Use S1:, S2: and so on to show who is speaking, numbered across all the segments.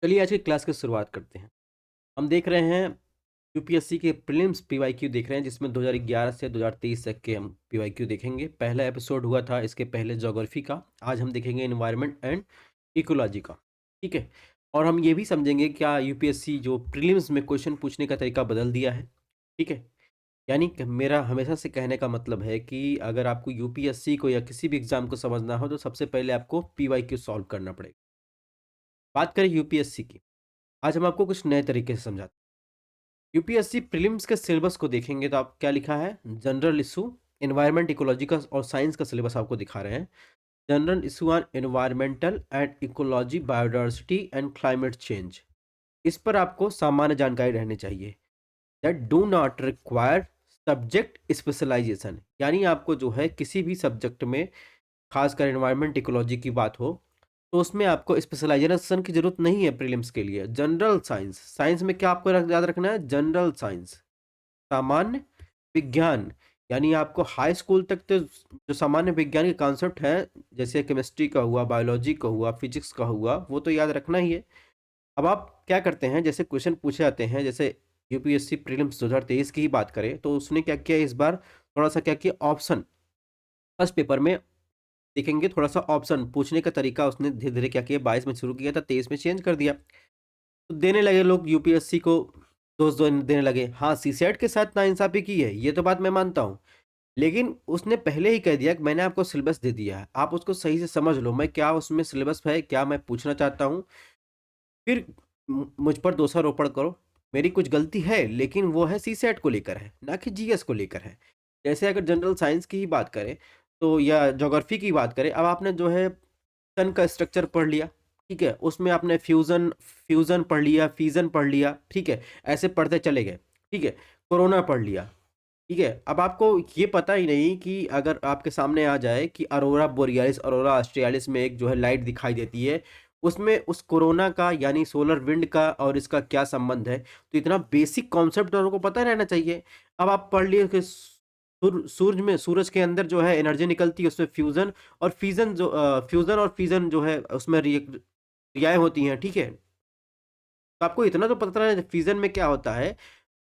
S1: चलिए आज की क्लास की शुरुआत करते हैं। हम देख रहे हैं यूपीएससी के प्रीलिम्स पीवाईक्यू देख रहे हैं जिसमें 2011 से 2023 तक के हम पीवाईक्यू देखेंगे। पहला एपिसोड हुआ था इसके पहले ज्योग्राफी का। आज हम देखेंगे एनवायरनमेंट एंड इकोलॉजी का। ठीक है। और हम ये भी समझेंगे क्या यूपीएससी जो प्रीलिम्स में क्वेश्चन पूछने का तरीका बदल दिया है। ठीक है। यानी कि मेरा हमेशा से कहने का मतलब है कि अगर आपको यूपीएससी को या किसी भी एग्जाम को समझना हो तो सबसे पहले आपको पीवाईक्यू सॉल्व करना पड़ेगा। बात करें यूपीएससी की, आज हम आपको कुछ नए तरीके से समझाते हैं। यूपीएससी प्रीलिम्स के सिलेबस को देखेंगे तो आप क्या लिखा है, जनरल इशू, एनवायरनमेंट, इकोलॉजी का और साइंस का सिलेबस आपको दिखा रहे हैं। General issue on environmental and ecology, biodiversity and climate change. इस पर आपको सामान्य जानकारी रहनी चाहिए। That do not require subject specialization, यानी आपको जो है किसी भी सब्जेक्ट में, खासकर एनवायरनमेंट इकोलॉजी की बात हो तो उसमें आपको स्पेशलाइजेशन की जरूरत नहीं है। प्रीलिम्स के लिए जनरल साइंस, साइंस में क्या आपको याद रखना है, जनरल साइंस, सामान्य विज्ञान। यानी आपको हाई स्कूल तक तो जो सामान्य विज्ञान के कॉन्सेप्ट है, जैसे केमिस्ट्री का हुआ, बायोलॉजी का हुआ, फिजिक्स का हुआ, वो तो याद रखना ही है। अब आप क्या करते हैं, जैसे क्वेश्चन पूछे जाते हैं, जैसे यूपीएससी प्रीलिम्स 2023 की ही बात करें तो उसने क्या किया इस बार, थोड़ा सा क्या किया, ऑप्शन फर्स्ट पेपर में देखेंगे, थोड़ा सा ऑप्शन पूछने का तरीका उसने धीरे धीरे क्या किया, 22 में शुरू किया था, 23 में चेंज कर दिया। तो देने लगे लोग यूपीएससी को दोष देने लगे। हाँ, सीसेट के साथ नाइंसाफी की है, ये तो बात मैं मानता हूँ। लेकिन उसने पहले ही कह दिया कि मैंने आपको सिलेबस दे दिया है, आप उसको सही से समझ लो, मैं क्या उसमें सिलेबस है, क्या मैं पूछना चाहता हूँ। फिर मुझ पर दोषारोपण करो। मेरी कुछ गलती है लेकिन वो है सीसेट को लेकर है, ना कि जीएस को लेकर है। जैसे अगर जनरल साइंस की ही बात करें तो, या ज्योग्राफी की बात करें, अब आपने जो है सन का स्ट्रक्चर पढ़ लिया, ठीक है, उसमें आपने फ्यूजन फ्यूजन पढ़ लिया, फीजन पढ़ लिया, ठीक है, ऐसे पढ़ते चले गए। ठीक है। कोरोना पढ़ लिया। ठीक है। अब आपको ये पता ही नहीं कि अगर आपके सामने आ जाए कि अरोरा बोरियालिस, अरोरा ऑस्ट्रियालिस में एक जो है लाइट दिखाई देती है, उसमें उस कोरोना का यानी सोलर विंड का और इसका क्या संबंध है। तो इतना बेसिक कॉन्सेप्ट आपको पता रहना चाहिए। अब आप पढ़ लिए कि सूरज में, सूरज के अंदर जो है एनर्जी निकलती है, उसमें फ्यूजन और फीजन, जो फ्यूजन और फीजन जो है उसमें क्रियाएं होती हैं। ठीक है। तो आपको इतना तो पता है फ्यूजन में क्या होता है,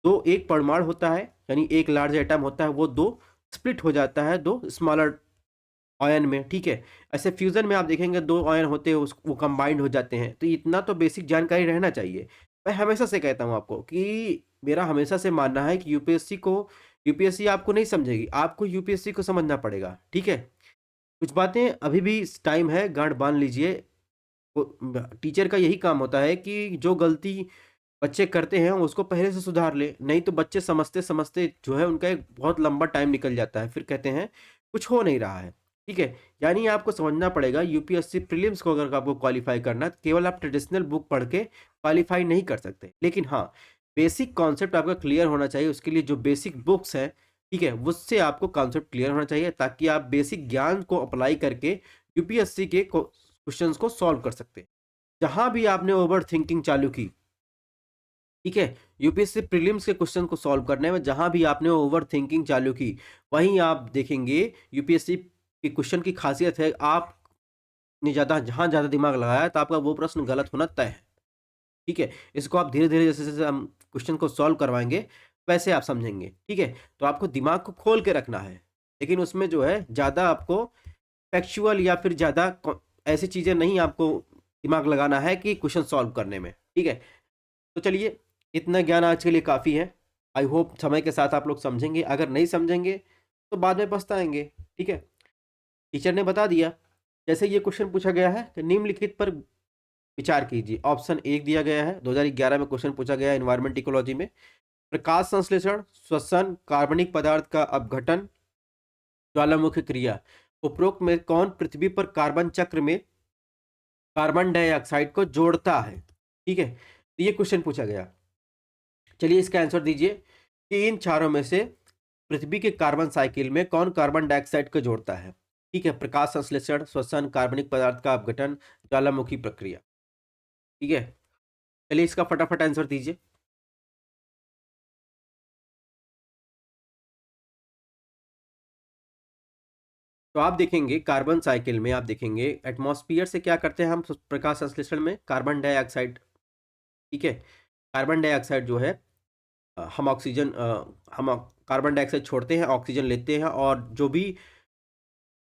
S1: दो, एक परमाणु होता है, यानी एक लार्ज एटम होता है, वो दो स्प्लिट हो जाता है दो स्मॉलर आयन में। ठीक है। ऐसे फ्यूजन में आप देखेंगे दो आयन होते हैं, वो कंबाइंड हो जाते हैं। तो इतना तो बेसिक जानकारी रहना चाहिए। मैं हमेशा से कहता हूँ आपको कि मेरा हमेशा से मानना है कि यूपीएससी आपको नहीं समझेगी, आपको यूपीएससी को समझना पड़ेगा। ठीक है। कुछ बातें अभी भी टाइम है, गांठ बांध लीजिए। टीचर का यही काम होता है कि जो गलती बच्चे करते हैं उसको पहले से सुधार ले, नहीं तो बच्चे समझते समझते जो है उनका एक बहुत लंबा टाइम निकल जाता है, फिर कहते हैं कुछ हो नहीं रहा है। ठीक है। यानी आपको समझना पड़ेगा यूपीएससी प्रीलिम्स को अगर आपको क्वालिफाई करना है तो केवल आप ट्रेडिशनल बुक पढ़ के क्वालिफाई नहीं कर सकते, लेकिन हाँ, बेसिक कॉन्सेप्ट आपका क्लियर होना चाहिए। उसके लिए जो बेसिक बुक्स है, ठीक है, उससे आपको कॉन्सेप्ट क्लियर होना चाहिए ताकि आप बेसिक ज्ञान को अप्लाई करके यूपीएससी के क्वेश्चंस को सॉल्व कर सकते हैं। जहां भी आपने ओवर थिंकिंग चालू की, ठीक है, यूपीएससी प्रीलिम्स के क्वेश्चन को सॉल्व करने में जहां भी आपने ओवर थिंकिंग चालू की, वहीं आप देखेंगे यूपीएससी के क्वेश्चन की खासियत है, आपने ज्यादा जहां ज्यादा दिमाग लगाया तो आपका वो प्रश्न गलत होना तय है। ठीक है। इसको आप धीरे धीरे जैसे जैसे हम क्वेश्चन को सॉल्व करवाएंगे वैसे आप समझेंगे। ठीक है। तो आपको दिमाग को खोल के रखना है, लेकिन उसमें जो है ज्यादा आपको फैक्चुअल या फिर ज्यादा ऐसी चीजें नहीं आपको दिमाग लगाना है कि क्वेश्चन सॉल्व करने में। ठीक है। तो चलिए, इतना ज्ञान आज के लिए काफ़ी है। आई होप समय के साथ आप लोग समझेंगे, अगर नहीं समझेंगे तो बाद में पछताएंगे। ठीक है। टीचर ने बता दिया। जैसे ये क्वेश्चन पूछा गया है कि निम्नलिखित पर विचार कीजिए। ऑप्शन एक दिया गया है, 2011 में क्वेश्चन पूछा गया है एनवायरमेंट इकोलॉजी में। प्रकाश संश्लेषण, श्वसन, कार्बनिक पदार्थ का अपघटन, ज्वालामुखी क्रिया, उपरोक्त में कौन पृथ्वी पर कार्बन चक्र में कार्बन डाइऑक्साइड को जोड़ता है। ठीक है। तो ये क्वेश्चन पूछा गया। चलिए इसका आंसर दीजिए कि इन चारों में से पृथ्वी के कार्बन साइकिल में कौन कार्बन डाइऑक्साइड को जोड़ता है। ठीक है। प्रकाश संश्लेषण, श्वसन, कार्बनिक पदार्थ का अपघटन, ज्वालामुखी प्रक्रिया। ठीक है। चलिए इसका फटाफट आंसर दीजिए। तो आप देखेंगे कार्बन साइकिल में, आप देखेंगे एटमॉस्फेयर से क्या करते हैं हम प्रकाश संश्लेषण में, कार्बन डाइऑक्साइड ठीक है। कार्बन डाइऑक्साइड जो है हम हम कार्बन डाइऑक्साइड छोड़ते हैं, ऑक्सीजन लेते हैं, और जो भी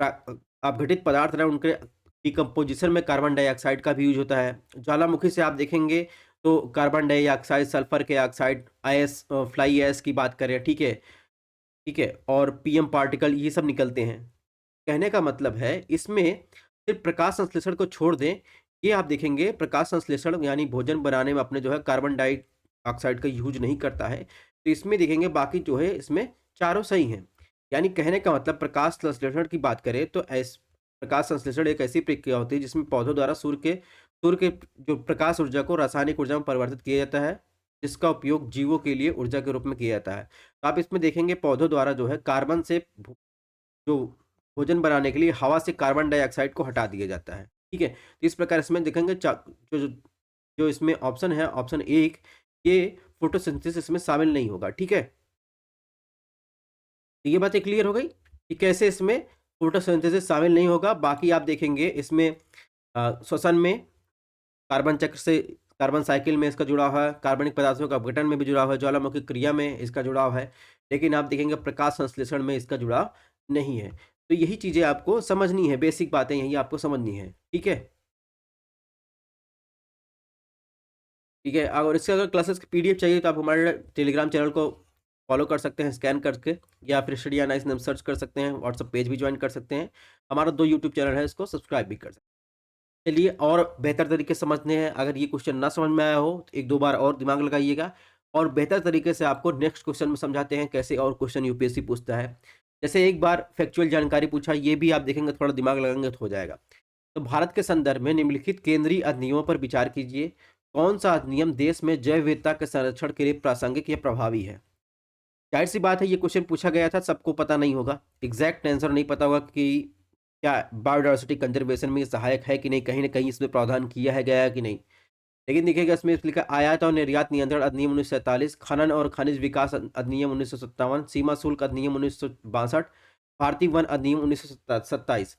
S1: अपघटित पदार्थ हैं उनके डिकम्पोजिशन में कार्बन डाइऑक्साइड का भी यूज होता है। ज्वालामुखी से आप देखेंगे तो कार्बन डाइऑक्साइड, सल्फर के ऑक्साइड, आईएस, फ्लाई ऐश की बात करें, ठीक है, ठीक है, और पीएम पार्टिकल, ये सब निकलते हैं। कहने का मतलब है इसमें सिर्फ प्रकाश संश्लेषण को छोड़ दें, ये आप देखेंगे प्रकाश संश्लेषण यानी भोजन बनाने में अपने जो है कार्बन डाइऑक्साइड का यूज नहीं करता है, तो इसमें देखेंगे बाकी जो है इसमें चारों सही हैं। यानी कहने का मतलब प्रकाश संश्लेषण की बात करें तो प्रकाश संश्लेषण एक ऐसी प्रक्रिया होती है जिसमें पौधों द्वारा सूर्य के जो प्रकाश ऊर्जा को रासायनिक ऊर्जा में परिवर्तित किया जाता है, जिसका उपयोग जीवों के लिए ऊर्जा के रूप में किया जाता है। तो आप इसमें देखेंगे पौधों द्वारा जो है कार्बन से जो भोजन बनाने के लिए हवा से कार्बन डाइऑक्साइड को हटा दिया जाता है, ठीक है। तो इस प्रकार इसमें देखेंगे जो जो जो इसमें ऑप्शन है, ऑप्शन एक, ये फोटोसिंथेसिस इसमें शामिल नहीं होगा, ठीक है। तो ये बातें क्लियर हो गई कि कैसे इसमें फोटोसिंथेसिस शामिल नहीं होगा। बाकी आप देखेंगे इसमें श्वसन में, कार्बन चक्र से, कार्बन साइकिल में इसका जुड़ाव है, कार्बनिक पदार्थों का अपघटन में भी जुड़ाव है, ज्वालामुखी क्रिया में इसका जुड़ाव है, लेकिन आप देखेंगे प्रकाश संश्लेषण में इसका जुड़ाव नहीं है। तो यही चीज़ें आपको समझनी है, बेसिक बातें यही आपको समझनी है, ठीक है। ठीक है, और इसके अगर क्लासेस की पीडीएफ चाहिए तो आप हमारे टेलीग्राम चैनल को फॉलो कर सकते हैं स्कैन करके, या फिर स्टडी एनालिसिस नाम सर्च कर सकते हैं, व्हाट्सएप पेज भी ज्वाइन कर सकते हैं, हमारा 2 यूट्यूब चैनल है, इसको सब्सक्राइब भी कर सकते हैं। चलिए और बेहतर तरीके से समझने हैं, अगर ये क्वेश्चन ना समझ में आया हो तो 1-2 बार और दिमाग लगाइएगा, और बेहतर तरीके से आपको नेक्स्ट क्वेश्चन में समझाते हैं कैसे और क्वेश्चन यूपीएससी पूछता है। जैसे एक बार फैक्चुअल जानकारी पूछा, ये भी आप देखेंगे थोड़ा दिमाग लगाएंगे तो हो जाएगा। तो भारत के संदर्भ में निम्नलिखित केंद्रीय अधिनियमों पर विचार कीजिए। कौन सा अधिनियम देश में जैव विविधता के संरक्षण के लिए प्रासंगिक या प्रभावी है? जाहिर सी बात है ये क्वेश्चन पूछा गया था, सबको पता नहीं होगा, एग्जैक्ट आंसर नहीं पता होगा कि क्या बायोडायवर्सिटी कंजर्वेशन में सहायक है कि नहीं, कहीं ना कहीं इसमें प्रावधान किया है गया है कि नहीं। लेकिन देखिएगा इसमें लिखा आयात और निर्यात नियंत्रण अधिनियम 1947, खनन और खनिज विकास अधिनियम 1957, सीमा शुल्क अधिनियम 1962, भारतीय वन अधिनियम 1927।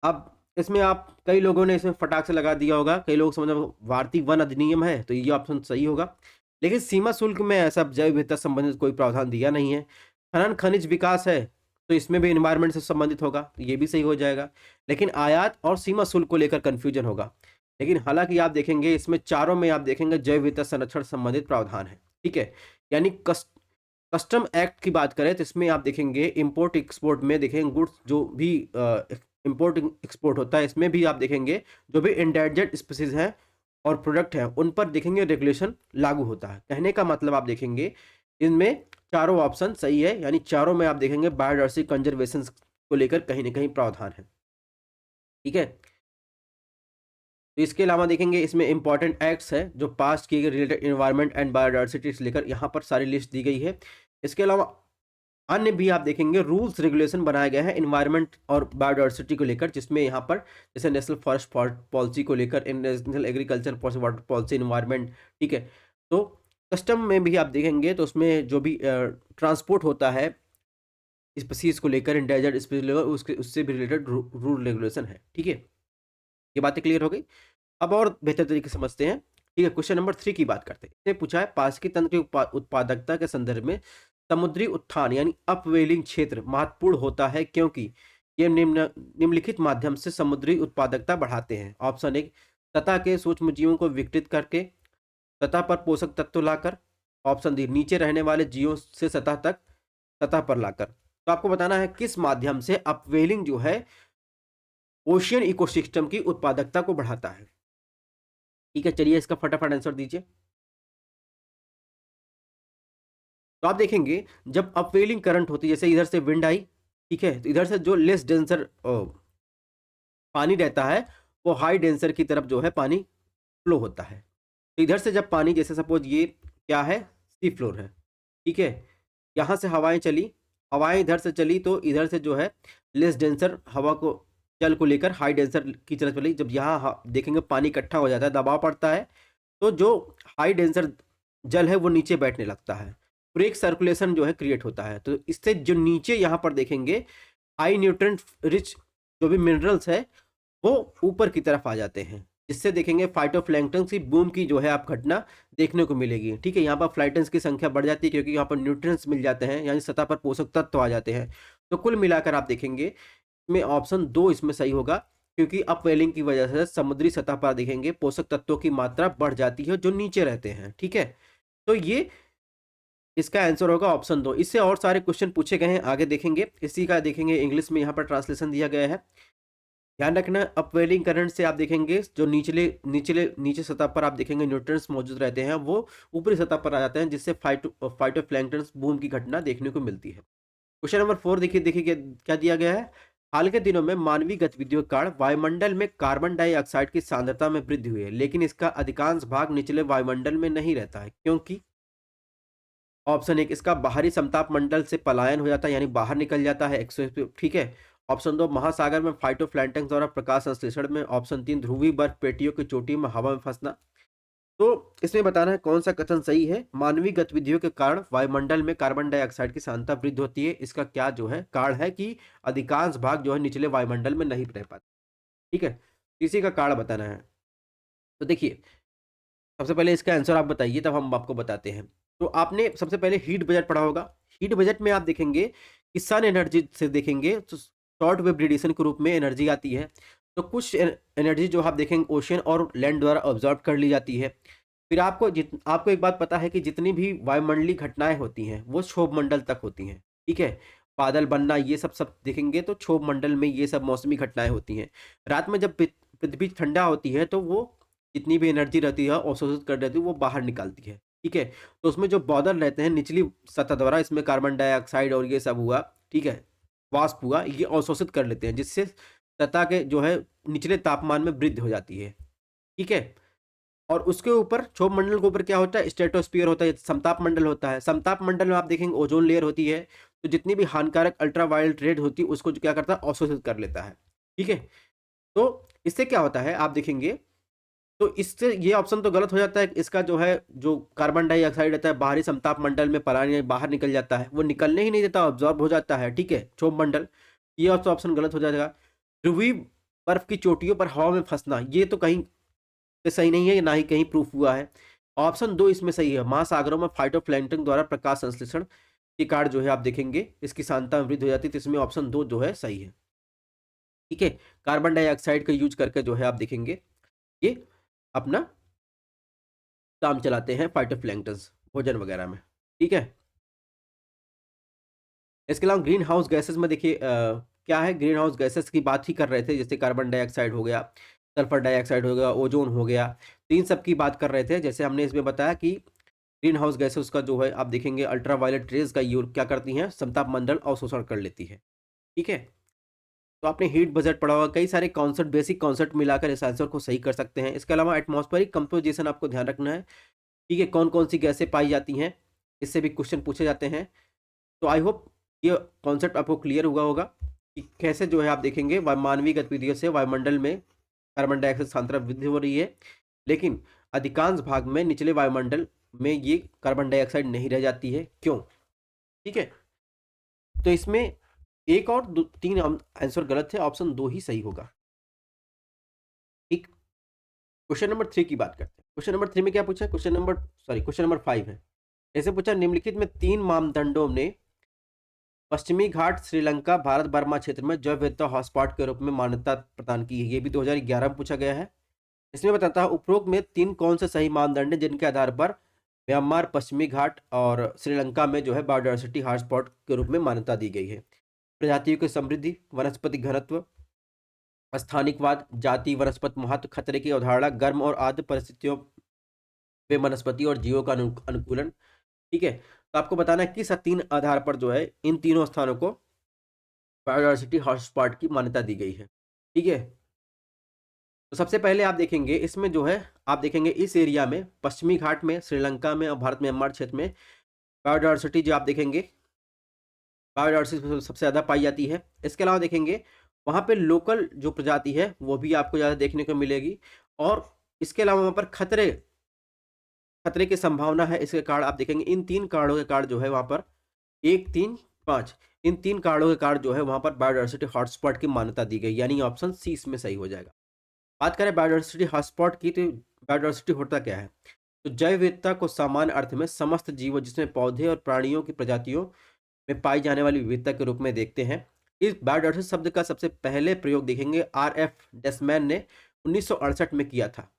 S1: अब इसमें आप कई लोगों ने इसमें फटाक से लगा दिया होगा, कई लोग समझ भारतीय वन अधिनियम है तो ये ऑप्शन सही होगा, लेकिन सीमा शुल्क में ऐसा जैव विविधता संबंधित कोई प्रावधान दिया नहीं है। खनन खनिज विकास है तो इसमें भी एनवायरनमेंट से संबंधित होगा, तो ये भी सही हो जाएगा, लेकिन आयात और सीमा शुल्क को लेकर कंफ्यूजन होगा। लेकिन हालांकि आप देखेंगे इसमें चारों में आप देखेंगे जैव विविधता संरक्षण संबंधित प्रावधान है, ठीक है। यानी कस्टम एक्ट की बात करें तो इसमें आप देखेंगे इंपोर्ट एक्सपोर्ट में देखेंगे गुड्स जो भी इंपोर्ट एक्सपोर्ट होता है, इसमें भी आप देखेंगे जो भी इंडेंजर्ड स्पीसीज हैं और प्रोडक्ट हैं उन पर देखेंगे रेगुलेशन लागू होता है। कहने का मतलब आप देखेंगे इनमें चारों ऑप्शन सही है, यानी चारों में आप देखेंगे बायोडायवर्सिटी कंजर्वेशन को लेकर कहीं ना कहीं प्रावधान है, ठीक है। तो इसके अलावा देखेंगे इसमें इंपॉर्टेंट एक्ट्स है जो पास किए गए रिलेटेड एनवायरनमेंट एंड बायोडायवर्सिटी से लेकर यहाँ पर सारी लिस्ट दी गई है। इसके अलावा अन्य भी आप देखेंगे रूल्स रेगुलेशन बनाया गया है एनवायरनमेंट और बायोडायवर्सिटी को लेकर, जिसमें यहाँ पर जैसे नेशनल फॉरेस्ट पॉलिसी को लेकर, national agriculture policy, water policy, environment, ठीक है। तो कस्टम में भी आप देखेंगे तो उसमें जो भी ट्रांसपोर्ट होता है स्पीसीज को लेकर, इंडेंजर्ड स्पीसीज लेकर, उससे भी रिलेटेड रूल रेगुलेशन है, ठीक है। ये बातें क्लियर हो गई। अब और बेहतर तरीके से समझते हैं, ठीक है। क्वेश्चन नंबर 3 की बात करते हैं। इसने पूछा है पारिस्थितिकी तंत्र की उत्पादकता के संदर्भ में समुद्री उत्थान यानी अपवेलिंग क्षेत्र महत्वपूर्ण होता है क्योंकि ये निम्नलिखित माध्यम से समुद्री उत्पादकता बढ़ाते हैं। ऑप्शन 1, सतह के सूक्ष्म जीवों को विकसित करके, सतह पर पोषक तत्व लाकर। ऑप्शन डी, नीचे रहने वाले जीवों से सतह पर लाकर। तो आपको बताना है किस माध्यम से अपवेलिंग जो है ओशियन इकोसिस्टम की उत्पादकता को बढ़ाता है, ठीक है। चलिए इसका फटाफट आंसर दीजिए। तो आप देखेंगे जब अपवेलिंग करंट होती है, जैसे इधर से विंड आई, ठीक है, तो इधर से जो लेस डेंसर पानी रहता है वो हाई डेंसर की तरफ जो है पानी फ्लो होता है। तो इधर से जब पानी, जैसे सपोज ये क्या है, सी फ्लोर है, ठीक है, यहाँ से हवाएं चली, हवाएं इधर से चली तो इधर से जो है लेस डेंसर हवा को, जल को लेकर हाई डेंसर की तरफ चली। जब यहाँ देखेंगे पानी इकट्ठा हो जाता है, दबाव पड़ता है, तो जो हाई डेंसर जल है वो नीचे बैठने लगता है, ब्रेक सर्कुलेशन जो है क्रिएट होता है। तो इससे जो नीचे यहाँ पर देखेंगे हाई न्यूट्रिएंट रिच जो भी मिनरल्स है वो ऊपर की तरफ आ जाते हैं, जिससे देखेंगे फाइटोप्लैंक्टन की बूम की जो है आप घटना देखने को मिलेगी। ठीक है, यहाँ पर फ्लाइटन्स की संख्या बढ़ जाती है क्योंकि यहाँ पर न्यूट्रिएंट्स मिल जाते हैं, यानी सतह पर पोषक तत्व आ जाते हैं। तो कुल मिलाकर आप देखेंगे इसमें ऑप्शन 2 इसमें सही होगा, क्योंकि अपवेलिंग की वजह से समुद्री सतह पर देखेंगे पोषक तत्वों की मात्रा बढ़ जाती है जो नीचे रहते हैं। ठीक है, तो ये इसका आंसर होगा ऑप्शन 2। इससे और सारे क्वेश्चन पूछे गए हैं, आगे देखेंगे। इसी का देखेंगे इंग्लिश में यहाँ पर ट्रांसलेशन दिया गया है। ध्यान रखना, अपवेलिंग करंट से आप देखेंगे जो नीचे सतह पर आप देखेंगे न्यूट्रिएंट्स मौजूद रहते हैं, वो ऊपरी सतह पर आ जाते हैं, जिससे फाइटोप्लैंक्टन बूम की घटना देखने को मिलती है। क्वेश्चन नंबर 4 देखिए देखिए क्या दिया गया है। हाल के दिनों में मानवीय गतिविधियों के कारण वायुमंडल में कार्बन डाइऑक्साइड की सांद्रता में वृद्धि हुई है, लेकिन इसका अधिकांश भाग निचले वायुमंडल में नहीं रहता है, क्योंकि ऑप्शन 1 इसका बाहरी समताप मंडल से पलायन हो जाता है, यानी बाहर निकल जाता है ठीक है। ऑप्शन 2 महासागर में फाइटोप्लैंक्टन द्वारा प्रकाश संश्लेषण में। ऑप्शन 3 ध्रुवीय बर्फ पेटियों की चोटी में हवा में फंसना। तो इसमें बताना है कौन सा कथन सही है। मानवीय गतिविधियों के कारण वायुमंडल में कार्बन डाइऑक्साइड की सांद्रता वृद्धि होती है, इसका क्या जो है कारण है कि अधिकांश भाग जो है निचले वायुमंडल में नहीं रह पाते। ठीक है, इसी का कारण बताना है। तो देखिए, सबसे पहले इसका आंसर आप बताइए, तब हम आपको बताते हैं। तो आपने सबसे पहले हीट बजट पढ़ा होगा। हीट बजट में आप देखेंगे कि सन एनर्जी से देखेंगे तो शॉर्ट वेव रेडिएशन के रूप में एनर्जी आती है। तो कुछ एनर्जी जो आप देखेंगे ओशन और लैंड द्वारा ऑब्जॉर्व कर ली जाती है। फिर आपको एक बात पता है कि जितनी भी वायुमंडलीय घटनाएं होती हैं वो क्षोभ मंडल तक होती हैं। ठीक है, बादल बनना ये सब सब देखेंगे तो क्षोभ मंडल में ये सब मौसमी घटनाएं होती हैं। रात में जब पृथ्वी ठंडा होती है तो वो जितनी भी एनर्जी रहती है अवशोषित कर देती है, वो बाहर निकालती है। ठीक है, तो उसमें जो बादल रहते हैं निचली सतह द्वारा, इसमें कार्बन डाइऑक्साइड और ये सब हुआ, ठीक है, वाष्प हुआ, ये अवशोषित कर लेते हैं, जिससे सतह के जो है निचले तापमान में वृद्धि हो जाती है। ठीक है, और उसके ऊपर क्षोभ मंडल के ऊपर क्या होता है, स्ट्रेटोस्फीयर होता है, समताप मंडल होता है। समताप मंडल में आप देखेंगे ओजोन लेयर होती है, तो जितनी भी हानिकारक अल्ट्रावायलेट रेड होती है उसको जो क्या करता है, अवशोषित कर लेता है। ठीक है, तो इससे क्या होता है आप देखेंगे, तो इससे ये ऑप्शन तो गलत हो जाता है। इसका जो है जो कार्बन डाइऑक्साइड रहता है बाहरी समताप मंडल में पलायन बाहर निकल जाता है, वो निकलने ही नहीं देता, ऑब्जॉर्ब हो जाता है। ठीक है, क्षोभ मंडल, ये ऑप्शन गलत हो जाएगा। ध्रुवीय बर्फ की चोटियों पर हवा में फंसना, ये तो कहीं पे सही नहीं है, ना ही कहीं प्रूफ हुआ है। ऑप्शन 2 इसमें सही है। महासागरों में फाइटोप्लैंक्टन द्वारा प्रकाश संश्लेषण के कारण जो है आप देखेंगे इसकी सांद्रता में वृद्धि हो जाती है, तो इसमें ऑप्शन 2 जो है सही है। ठीक है, कार्बन डाइऑक्साइड का यूज करके जो है आप देखेंगे ये अपना काम चलाते हैं फाइटोप्लैंक्टन्स भोजन वगैरह में। ठीक है, इसके अलावा ग्रीन हाउस गैसेस में देखिए क्या है, ग्रीन हाउस गैसेस की बात ही कर रहे थे, जैसे कार्बन डाइऑक्साइड हो गया, सल्फर डाइऑक्साइड हो गया, ओजोन हो गया, तो इन सब की बात कर रहे थे। जैसे हमने इसमें बताया कि ग्रीन हाउस गैसेस का जो है आप देखेंगे अल्ट्रावायलेट रेज का यूज क्या करती हैं, समताप मंडल अवशोषण कर लेती है। ठीक है, तो आपने हीट बजट पढ़ा होगा, कई सारे कॉन्सेप्ट, बेसिक कॉन्सेप्ट मिलाकर इस आंसर को सही कर सकते हैं। इसके अलावा एटमॉस्फेरिक कंपोजिशन आपको ध्यान रखना है। ठीक है, कौन कौन सी गैसें पाई जाती हैं, इससे भी क्वेश्चन पूछे जाते हैं। तो आई होप ये कॉन्सेप्ट आपको क्लियर हुआ होगा कि कैसे जो है आप देखेंगे मानवीय गतिविधियों से वायुमंडल में कार्बन डाइऑक्साइड सांद्रता वृद्धि हो रही है, लेकिन अधिकांश भाग में निचले वायुमंडल में ये कार्बन डाइऑक्साइड नहीं रह जाती है, क्यों। ठीक है, तो इसमें एक और 3 आंसर गलत है, ऑप्शन 2 ही सही होगा। ठीक, क्वेश्चन नंबर 3 की बात करते हैं। क्वेश्चन नंबर 3 में क्या पूछा, क्वेश्चन नंबर 5 है। ऐसे पूछा, निम्नलिखित में 3 मानदंडों ने पश्चिमी घाट श्रीलंका भारत बर्मा क्षेत्र में जैव विविधता हॉटस्पॉट के रूप में मान्यता प्रदान की है। ये भी 2011 में पूछा गया है। इसमें बताता है उपरोक्त में 3 कौन से सही मानदंड हैं जिनके आधार पर म्यांमार, पश्चिमी घाट और श्रीलंका में जो है बायोडायवर्सिटी हॉटस्पॉट के रूप में मान्यता दी गई है। प्रजातियों की समृद्धि, वनस्पति घनत्व, स्थानिकवाद, जाति, वनस्पति महत्व, खतरे की अवधारणा, गर्म और आर्द्र परिस्थितियों में वनस्पति और जीवों का अनुकूलन। ठीक है, तो आपको बताना है किस 3 आधार पर जो है इन तीनों स्थानों को बायोडायवर्सिटी हॉटस्पॉट की मान्यता दी गई है। ठीक है, तो सबसे पहले आप देखेंगे इसमें जो है आप देखेंगे इस एरिया में पश्चिमी घाट में, श्रीलंका में और भारत म्यांमार क्षेत्र में बायोडायवर्सिटी जो आप देखेंगे बायोडायवर्सिटी सबसे ज़्यादा पाई जाती है। इसके अलावा देखेंगे वहाँ पे लोकल जो प्रजाति है वो भी आपको ज़्यादा देखने को मिलेगी, और इसके अलावा वहाँ पर खतरे की संभावना है। इसके कारण आप देखेंगे इन 3 कारणों के कारण जो है वहाँ पर 1, 3, 5 इन 3 कारणों के कारण जो है वहाँ पर बायोडायवर्सिटी हॉटस्पॉट की मान्यता दी गई, यानी ऑप्शन सी इसमें सही हो जाएगा। बात करें बायोडायवर्सिटी हॉटस्पॉट की, तो बायोडायवर्सिटी होता क्या है? तो जैव विविधता को सामान्य अर्थ में समस्त जीवों, जिसमें पौधे और प्राणियों की प्रजातियों में पाई जाने वाली विविधता के रूप में देखते हैं। इस बायोडायवर्सिटी शब्द का सबसे पहले प्रयोग देखेंगे आर.एफ. डेसमैन ने 1968 में किया था।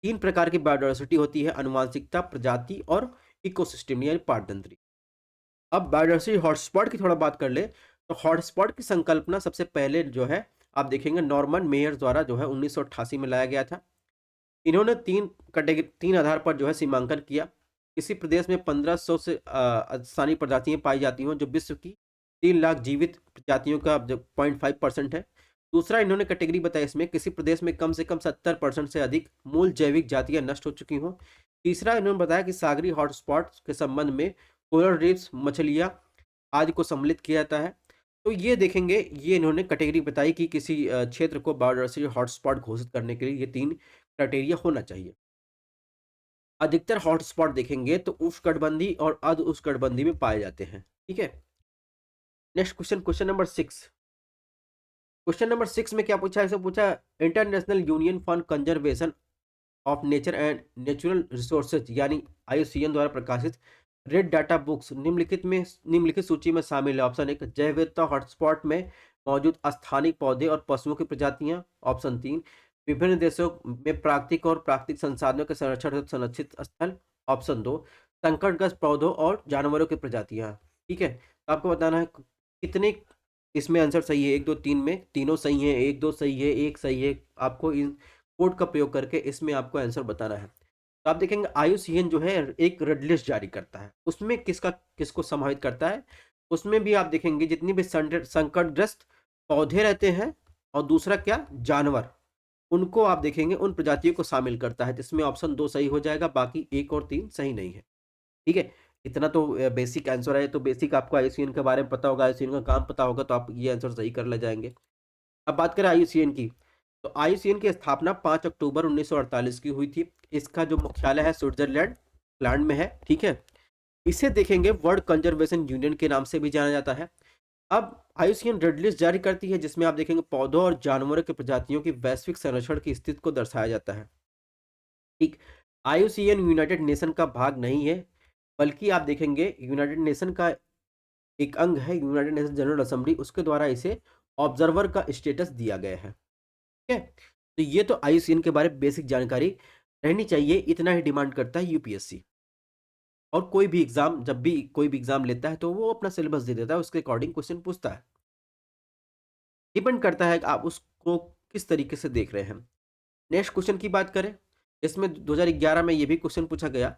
S1: 3 प्रकार की बायोडायवर्सिटी होती है: आनुवांशिकता, प्रजाति और इकोसिस्टम यानी पारतंत्री। अब बायोडायवर्सिटी हॉटस्पॉट की थोड़ा बात कर ले, तो हॉटस्पॉट की संकल्पना सबसे पहले जो है आप देखेंगे नॉर्मन मेयर द्वारा जो है 1988 में लाया गया था। इन्होंने 3 आधार पर जो है सीमांकन किया। किसी प्रदेश में 1500 से स्थानीय प्रजातियाँ पाई जाती हों, जो विश्व की 3 लाख जीवित प्रजातियों का जो 0.5% है। दूसरा इन्होंने कैटेगरी बताई इसमें, किसी प्रदेश में कम से कम 70% से अधिक मूल जैविक जातियाँ नष्ट हो चुकी हों। तीसरा इन्होंने बताया कि सागरीय हॉटस्पॉट्स के संबंध में कोरल रीफ्स, मछलियाँ आदि को सम्मिलित किया जाता है। तो ये देखेंगे, ये इन्होंने कैटेगरी बताई कि किसी क्षेत्र को बायोडायवर्सिटी हॉटस्पॉट घोषित करने के लिए ये 3 क्राइटेरिया होना चाहिए। अधिकतर हॉटस्पॉट देखेंगे तो उष्णकटिबंधीय और अर्ध उष्णकटिबंधीय में पाए जाते हैं। ठीक है? Next question, question number 6। Question number 6 में क्या पूछा है? इसे पूछा international union for conservation of nature and natural resources यानी आईयूसीएन द्वारा प्रकाशित रेड डाटा बुक्स निम्नलिखित सूची में शामिल है। ऑप्शन 1 जैव विविधता हॉटस्पॉट में मौजूद स्थानिक पौधे और पशुओं की प्रजातियां। ऑप्शन 3 विभिन्न देशों में प्राकृतिक और प्राकृतिक संसाधनों के संरक्षण हेतु संरक्षित स्थल। ऑप्शन 2 संकटग्रस्त पौधों और जानवरों की प्रजातियां। ठीक है, तो आपको बताना है कितने इसमें आंसर सही है। 1 2 3 में तीनों सही है, 1 2 सही है, 1 सही है। आपको इन कोड का प्रयोग करके इसमें आपको आंसर बताना है। तो आप देखेंगे आईयूसीएन जो है एक रेड लिस्ट जारी करता है। उसमें किसको समाहित करता है? उसमें भी आप देखेंगे जितनी भी संकटग्रस्त पौधे रहते हैं और दूसरा क्या, जानवर, उनको आप देखेंगे उन प्रजातियों को शामिल करता है, जिसमें ऑप्शन 2 सही हो जाएगा, बाकी 1 और 3 सही नहीं है। ठीक है? इतना तो बेसिक आंसर है, तो बेसिक आपको आईयूसीएन के बारे में पता होगा, आईयूसीएन का काम पता होगा, तो आप ये आंसर सही कर ले जाएँगे। अब बात करें आईयूसीएन की, तो आईयूसीएन की स्थापना 5 अक्टूबर 1948 की हुई थी। इसका जो मुख्यालय है स्विट्जरलैंड लैंड में है। ठीक है, इसे देखेंगे वर्ल्ड कंजर्वेशन यूनियन के नाम से भी जाना जाता है। अब आईयूसीएन रेड लिस्ट जारी करती है, जिसमें आप देखेंगे पौधों और जानवरों की प्रजातियों की वैश्विक संरक्षण की स्थिति को दर्शाया जाता है। ठीक, आईयूसीएन यूनाइटेड नेशन का भाग नहीं है, बल्कि आप देखेंगे यूनाइटेड नेशन का एक अंग है, यूनाइटेड नेशन जनरल असेंबली, उसके द्वारा इसे ऑब्जर्वर का स्टेटस दिया गया है। ठीक है? तो ये तो आईयूसीएन के बारे में बेसिक जानकारी रहनी चाहिए, इतना ही डिमांड करता है यूपीएससी। और कोई भी एग्जाम, जब भी कोई भी एग्जाम लेता है तो वो अपना सिलेबस दे देता है, उसके अकॉर्डिंग क्वेश्चन पूछता है। डिपेंड करता है कि आप उसको किस तरीके से देख रहे हैं। नेक्स्ट क्वेश्चन की बात करें, इसमें 2011 में ये भी क्वेश्चन पूछा गया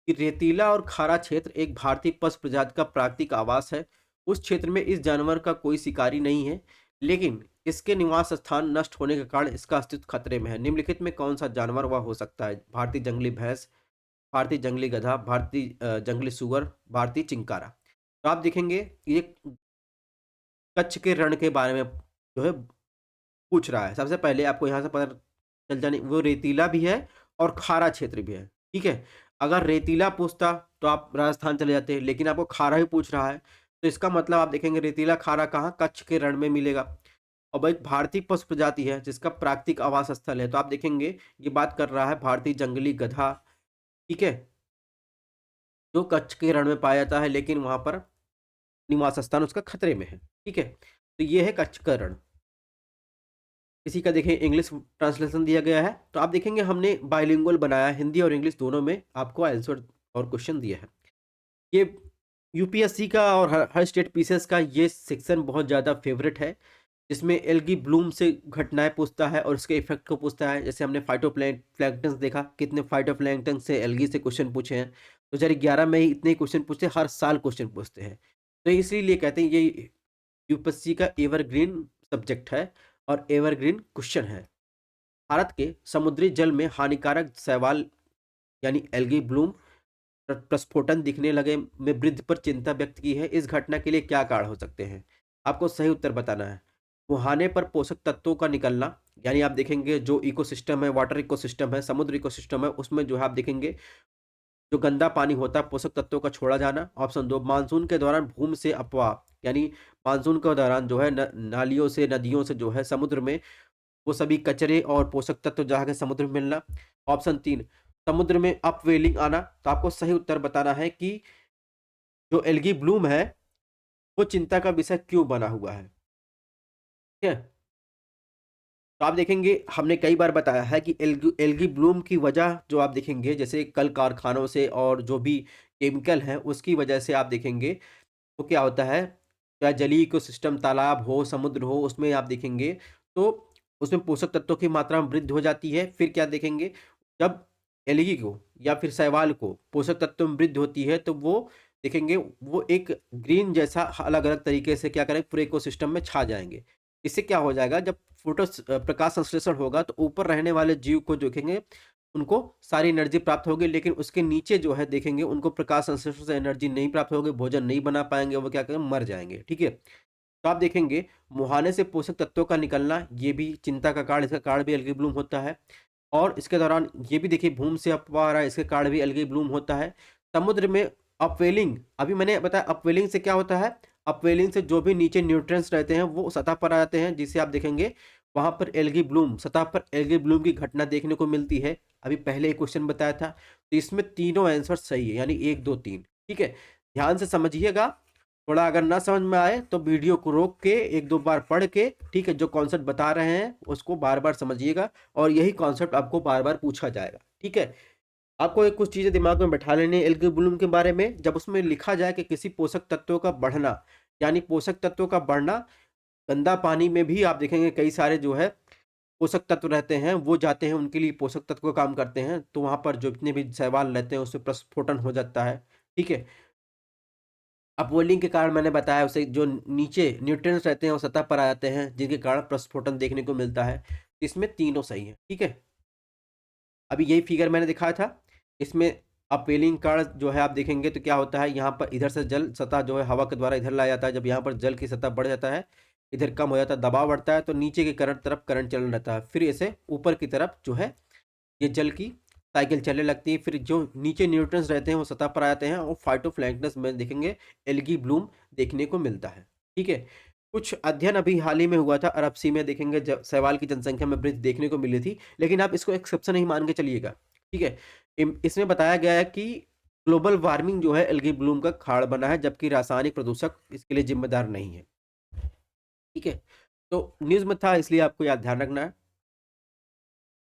S1: कि रेतीला और खारा क्षेत्र एक भारतीय पशु प्रजाति का प्राकृतिक आवास है। उस क्षेत्र में इस जानवर का कोई शिकारी नहीं है, लेकिन इसके निवास स्थान नष्ट होने के कारण इसका अस्तित्व खतरे में है। निम्नलिखित में कौन सा जानवर वह हो सकता है? भारतीय जंगली भैंस, भारतीय जंगली गधा, भारतीय जंगली सुअर, भारतीय चिंकारा। तो आप देखेंगे ये कच्छ के रण के बारे में जो है पूछ रहा है। सबसे पहले आपको यहाँ से पता चल जाने, वो रेतीला भी है और खारा क्षेत्र भी है। ठीक है? अगर रेतीला पूछता तो आप राजस्थान चले जाते, लेकिन आपको खारा ही पूछ रहा है, तो इसका मतलब आप देखेंगे रेतीला खारा कहाँ, कच्छ के रण में मिलेगा। और भाई भारतीय पशु प्रजाति है जिसका प्राकृतिक आवास स्थल है, तो आप देखेंगे ये बात कर रहा है भारतीय जंगली गधा। ठीक है? जो कच्छ के रण में पाया जाता है, लेकिन वहां पर निवास स्थान उसका खतरे में है। ठीक है? तो ये है कच्छ का रण। इसी का देखें इंग्लिश ट्रांसलेशन दिया गया है, तो आप देखेंगे हमने बाइलिंगुअल बनाया है, हिंदी और इंग्लिश दोनों में आपको आंसर और क्वेश्चन दिया है। ये यूपीएससी का और हर स्टेट पीसीएस का ये सेक्शन बहुत ज़्यादा फेवरेट है, जिसमें एल्गी ब्लूम से घटनाएं पूछता है और उसके इफेक्ट को पूछता है। जैसे हमने फाइटोप्लैंक्टन देखा, कितने फाइटोप्लैंक्टन से एल्गी से क्वेश्चन पूछे हैं। 2011 में ही इतने क्वेश्चन पूछते हैं, हर साल क्वेश्चन पूछते हैं। तो इसीलिए कहते हैं ये यूपीएससी का एवरग्रीन सब्जेक्ट है और एवरग्रीन क्वेश्चन है। भारत के समुद्री जल में हानिकारक शैवाल यानी एल्गी ब्लूम प्रस्फोटन दिखने लगे में वृद्धि पर चिंता व्यक्त की है। इस घटना के लिए क्या कारण हो सकते हैं? आपको सही उत्तर बताना है। मुहाने पर पोषक तत्वों का निकलना, यानी आप देखेंगे जो इकोसिस्टम है, वाटर इकोसिस्टम है, समुद्र इकोसिस्टम है, उसमें जो है आप देखेंगे जो गंदा पानी होता है पोषक तत्वों का छोड़ा जाना। ऑप्शन 2 मानसून के दौरान भूमि से अपवाह, यानी मानसून के दौरान जो है नालियों से, नदियों से जो है समुद्र में वो सभी कचरे और पोषक तत्व जहाँ के समुद्र में मिलना। ऑप्शन 3, समुद्र में अपवेलिंग आना। तो आपको सही उत्तर बताना है कि जो एल्गी ब्लूम है वो चिंता का विषय क्यों बना हुआ है। ठीक है, तो आप देखेंगे हमने कई बार बताया है कि एल्गी ब्लूम की वजह जो आप देखेंगे जैसे कल कारखानों से और जो भी केमिकल है उसकी वजह से आप देखेंगे तो क्या होता है, चाहे जलीय इकोसिस्टम तालाब हो, समुद्र हो, उसमें आप देखेंगे तो उसमें पोषक तत्वों की मात्रा में वृद्धि हो जाती है। फिर क्या देखेंगे, जब एलगी को या फिर शैवाल को पोषक तत्व में वृद्धि होती है तो वो देखेंगे वो एक ग्रीन जैसा अलग अलग तरीके से क्या करें पूरे इकोसिस्टम में छा जाएंगे। इससे क्या हो जाएगा, जब प्रकाश संश्लेषण होगा तो ऊपर रहने वाले जीव को देखेंगे उनको सारी एनर्जी प्राप्त होगी, लेकिन उसके नीचे जो है देखेंगे उनको प्रकाश संश्लेषण से एनर्जी नहीं प्राप्त होगी, भोजन नहीं बना पाएंगे, वो क्या करेंगे मर जाएंगे। ठीक है, तो आप देखेंगे मुहाने से पोषक तत्वों का निकलना ये भी चिंता का कारण, इसका कारण भी एल्गी ब्लूम होता है। और इसके दौरान ये भी देखिए भूमि से अफवाह आ रहा है, इसके कारण भी एल्गी ब्लूम होता है। समुद्र में अपवेलिंग, अभी मैंने बताया अपवेलिंग से क्या होता है, अपवेलिंग से जो भी नीचे न्यूट्रिएंट्स रहते हैं वो सतह पर आ जाते हैं, जिससे आप देखेंगे वहां पर एल्गी ब्लूम, सतह पर एल्गी ब्लूम की घटना देखने को मिलती है। अभी पहले एक क्वेश्चन बताया था, तो इसमें तीनों आंसर सही है, यानी 1 2 3। ठीक है, ध्यान से समझिएगा, थोड़ा अगर ना समझ में आए तो वीडियो को रोक के 1 2 बार पढ़ के, ठीक है, जो कॉन्सेप्ट बता रहे हैं उसको बार बार समझिएगा और यही कॉन्सेप्ट आपको बार बार पूछा जाएगा। ठीक है, आपको एक कुछ चीजें दिमाग में बैठा लेनी है एल्गी ब्लूम के बारे में। जब उसमें लिखा जाए कि किसी पोषक तत्वों का बढ़ना, यानी पोषक तत्वों का बढ़ना, गंदा पानी में भी आप देखेंगे कई सारे जो है पोषक तत्व रहते हैं वो जाते हैं, उनके लिए पोषक तत्व का काम करते हैं, तो वहां पर जो जितने भी शैवाल रहते हैं उसमें प्रस्फोटन हो जाता है। ठीक है, अपवेलिंग के कारण मैंने बताया उसे जो नीचे न्यूट्रिएंट्स रहते हैं वो सतह पर आ जाते हैं, जिनके कारण प्रस्फोटन देखने को मिलता है। इसमें तीनों सही है। ठीक है, अभी यही फिगर मैंने दिखाया था, इसमें अपवेलिंग कारण जो है आप देखेंगे तो क्या होता है, यहाँ पर इधर से जल सतह जो है हवा के द्वारा इधर लाया जाता है, जब यहाँ पर जल की सतह बढ़ जाता है, इधर कम हो जाता है, दबाव बढ़ता है, तो नीचे की करंट तरफ करंट चलने रहता है, फिर इसे ऊपर की तरफ जो है ये जल की साइकिल चलने लगती है, फिर जो नीचे न्यूट्रॉन्स रहते हैं वो सतह पर आते हैं और फाइटोप्लैंक्टन में देखेंगे एल्गी ब्लूम देखने को मिलता है। ठीक है, कुछ अध्ययन अभी हाल ही में हुआ था अरब सी में, देखेंगे जब शैवाल की जनसंख्या में वृद्धि देखने को मिली थी, लेकिन आप इसको एक्सेप्शन नहीं मान के चलिएगा। ठीक है, इसमें बताया गया है कि ग्लोबल वार्मिंग जो है एल्गी ब्लूम का खाड़ बना है, जबकि रासायनिक प्रदूषक इसके लिए जिम्मेदार नहीं है। ठीक है, तो न्यूज में था इसलिए आपको याद ध्यान रखना है।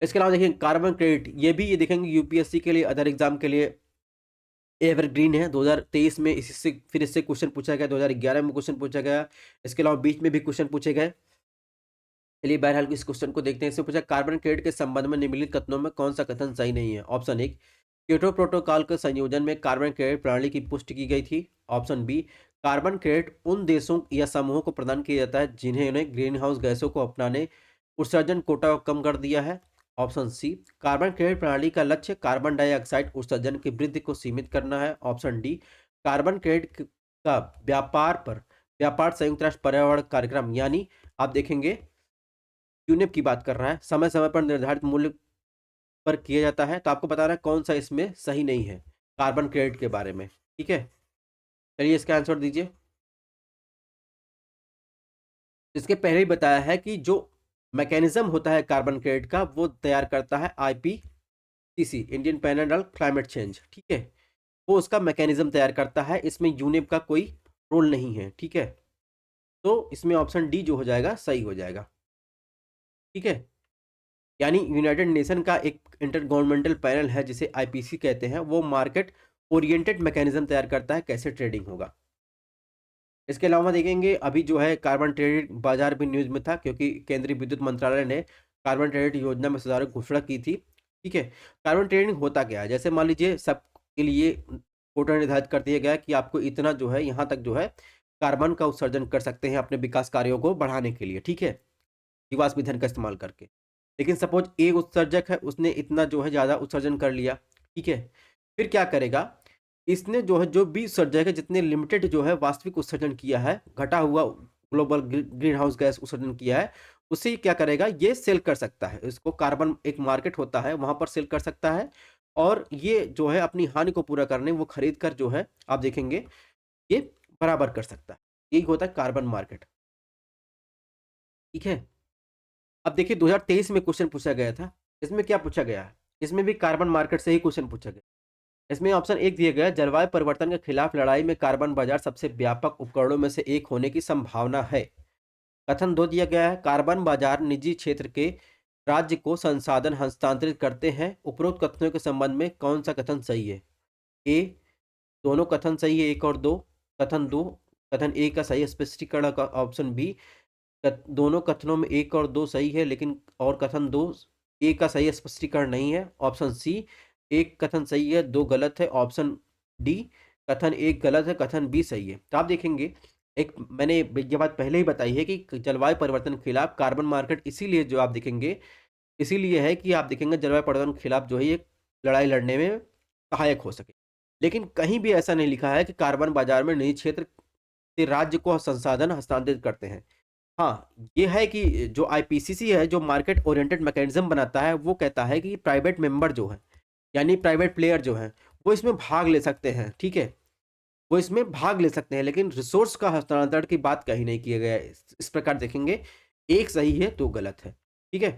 S1: इसके अलावा देखिए कार्बन क्रेडिट, ये भी ये देखेंगे यूपीएससी के लिए अदर एग्जाम के लिए एवरग्रीन है। 2023 में इससे फिर इससे क्वेश्चन पूछा गया, 2011 में क्वेश्चन पूछा गया, इसके अलावा बीच में भी क्वेश्चन पूछे गए। चलिए बहरहाल इस क्वेश्चन को देखते हैं। इससे पूछा कार्बन क्रेडिट के संबंध में निम्नलिखित कथनों में कौन सा कथन सही नहीं है। ऑप्शन 1, क्योटो प्रोटोकॉल के संयोजन में कार्बन क्रेडिट प्रणाली की पुष्टि की गई थी। ऑप्शन बी, कार्बन क्रेडिट उन देशों या समूहों को प्रदान किया जाता है जिन्होंने ग्रीन हाउस गैसों को अपनाने उत्सर्जन कोटा को कम कर दिया है। ऑप्शन सी, कार्बन क्रेडिट प्रणाली का लक्ष्य कार्बन डाइऑक्साइड उत्सर्जन की वृद्धि को सीमित करना है। ऑप्शन डी, कार्बन क्रेडिट का व्यापार संयुक्त राष्ट्र पर्यावरण कार्यक्रम यानी आप देखेंगे यूनेप की बात कर रहा है, समय समय पर निर्धारित मूल्य पर किया जाता है। तो आपको बताना है कौन सा इसमें सही नहीं है कार्बन क्रेडिट के बारे में। ठीक है, चलिए इसका आंसर दीजिए। इसके पहले ही बताया है कि जो मैकेनिज्म होता है कार्बन क्रेडिट का वो तैयार करता है IPCC, Indian panel on climate change. ठीक है, वो उसका मैकेनिज्म तैयार करता है, इसमें यूनेप का कोई रोल नहीं है। ठीक है, तो इसमें ऑप्शन डी जो हो जाएगा सही हो जाएगा। ठीक है, यानी यूनाइटेड नेशन का एक इंटर गवर्नमेंटल पैनल है जिसे आईपीसी कहते हैं, वो मार्केट ओरिएंटेड मैकेनिज्म तैयार करता है कैसे ट्रेडिंग होगा। इसके अलावा देखेंगे अभी जो है कार्बन क्रेडिट बाजार भी न्यूज में था, क्योंकि केंद्रीय विद्युत मंत्रालय ने कार्बन क्रेडिट योजना में सुधारों की घोषणा की थी। ठीक है, कार्बन ट्रेडिंग होता क्या है, जैसे मान लीजिए सबके लिए कोटा निर्धारित कर दिया गया है कि आपको इतना जो है यहाँ तक जो है कार्बन का उत्सर्जन कर सकते हैं अपने विकास कार्यों को बढ़ाने के लिए। ठीक है, जीवाश्म ईंधन का इस्तेमाल करके। लेकिन सपोज एक उत्सर्जक है उसने इतना जो है ज़्यादा उत्सर्जन कर लिया। ठीक है, फिर क्या करेगा, इसने जो है जो भी उत्सर्जक है जितने लिमिटेड जो है वास्तविक उत्सर्जन किया है, घटा हुआ ग्लोबल ग्रीन हाउस गैस उत्सर्जन किया है, उसे क्या करेगा ये सेल कर सकता है। इसको कार्बन एक मार्केट होता है वहां पर सेल कर सकता है, और ये जो है अपनी हानि को पूरा करने वो खरीद कर जो है आप देखेंगे ये बराबर कर सकता है। यही होता है कार्बन मार्केट। ठीक है, अब देखिए 2023 में क्वेश्चन पूछा गया था, इसमें क्या पूछा गया है? इसमें भी कार्बन मार्केट से ही क्वेश्चन पूछा गया। इसमें ऑप्शन 1 दिया गया है, जलवायु परिवर्तन के खिलाफ लड़ाई में कार्बन बाजार सबसे व्यापक उपकरणों में से एक होने की संभावना है। कथन 2 दिया गया है, कार्बन बाजार निजी क्षेत्र के राज्य को संसाधन हस्तांतरित करते हैं। उपरोक्त कथनों के संबंध में कौन सा कथन सही है? ए, दोनों कथन सही है, 1 और 2। कथन 2, कथन ए का सही स्पष्टीकरण का ऑप्शन बी, दोनों कथनों में 1 और 2 सही है, लेकिन और कथन 2 ए का सही स्पष्टीकरण नहीं है। ऑप्शन सी, एक कथन सही है, 2 गलत है। ऑप्शन डी, कथन 1 गलत है, कथन बी सही है। तो आप देखेंगे, एक मैंने ये बात पहले ही बताई है कि जलवायु परिवर्तन के खिलाफ कार्बन मार्केट इसीलिए जो आप देखेंगे, इसीलिए है कि आप देखेंगे जलवायु परिवर्तन के खिलाफ जो है ये लड़ाई लड़ने में सहायक हो सके। लेकिन कहीं भी ऐसा नहीं लिखा है कि कार्बन बाजार में निजी क्षेत्र के राज्य को संसाधन हस्तांतरित करते हैं। हाँ, ये है कि जो आईपीसीसी है, जो मार्केट ओरिएंटेड मैकेनिज्म बनाता है, वो कहता है कि प्राइवेट मेंबर जो है, यानी प्राइवेट प्लेयर जो हैं, वो इसमें भाग ले सकते हैं, ठीक है? वो इसमें भाग ले सकते हैं, लेकिन रिसोर्स का हस्तांतरण की बात कहीं नहीं किया गया है। इस प्रकार देखेंगे, एक सही है, 2 गलत है, ठीक है?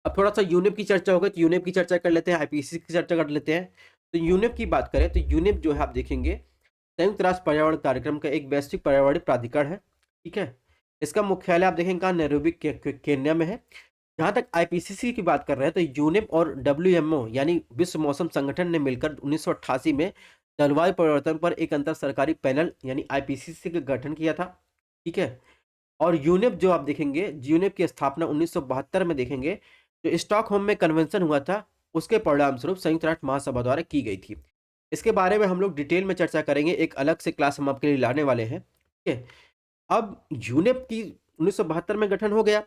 S1: अब थोड़ा-सा यूनिप की चर्चा हो गई, तो यूनिप की चर्चा कर लेते हैं, आईपीसीसी की चर्चा कर लेते हैं। तो यूनिप की बात करें, तो यूनिप जो है आप देखेंगे, संयुक्त राष्ट्र पर्यावरण कार्यक्रम का एक वैश्विक पर्यावरणीय प्राधिकरण है, ठीक है? इसका मुख्यालय आप देखेंगे कहाँ, नैरोबी केन्या में है। जहाँ तक आईपीसीसी की बात कर रहे हैं, तो यूनिप और डब्ल्यूएमओ यानी विश्व मौसम संगठन ने मिलकर 1988 में जलवायु परिवर्तन पर एक अंतर सरकारी पैनल यानी आईपीसीसी का गठन किया था, ठीक है? और यूनिप जो आप देखेंगे, यूनिप की स्थापना 1972 में देखेंगे, जो स्टॉकहोम में कन्वेंशन हुआ था, उसके परिणाम स्वरूप संयुक्त राष्ट्र महासभा द्वारा की गई थी। इसके बारे में हम लोग डिटेल में चर्चा करेंगे, एक अलग से क्लास हम आपके लिए लाने वाले हैं, ठीक है? अब यूनिप की 1972 में गठन हो गया,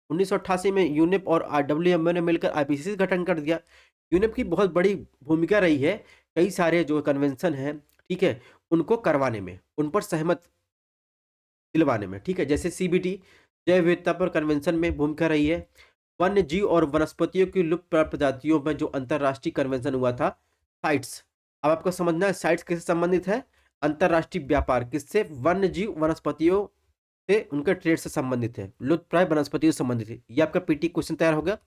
S1: 1988 में यूनिप और डब्ल्यूएमओ ने मिलकर आईपीसीसी गठन कर दिया। यूनिप की बहुत बड़ी भूमिका रही है, कई सारे जो कन्वेंशन हैं, ठीक है, उनको करवाने में, उन पर सहमत दिलवाने में, ठीक है? जैसे सीबीटी, जैव विविधता पर कन्वेंशन में भूमिका रही है। वन्य जीव और वनस्पतियों की लुप्त प्राप्त प्रजातियों में जो अंतर्राष्ट्रीय कन्वेंशन हुआ था, साइट्स। अब आपको समझना है साइट्स किससे संबंधित है? अंतर्राष्ट्रीय व्यापार किससे? वन्य जीव वनस्पतियों से, उनके ट्रेड से संबंधित है, लुप्तप्राय वनस्पतियों से संबंधित है। ये आपका पीटी क्वेश्चन तैयार हो गया।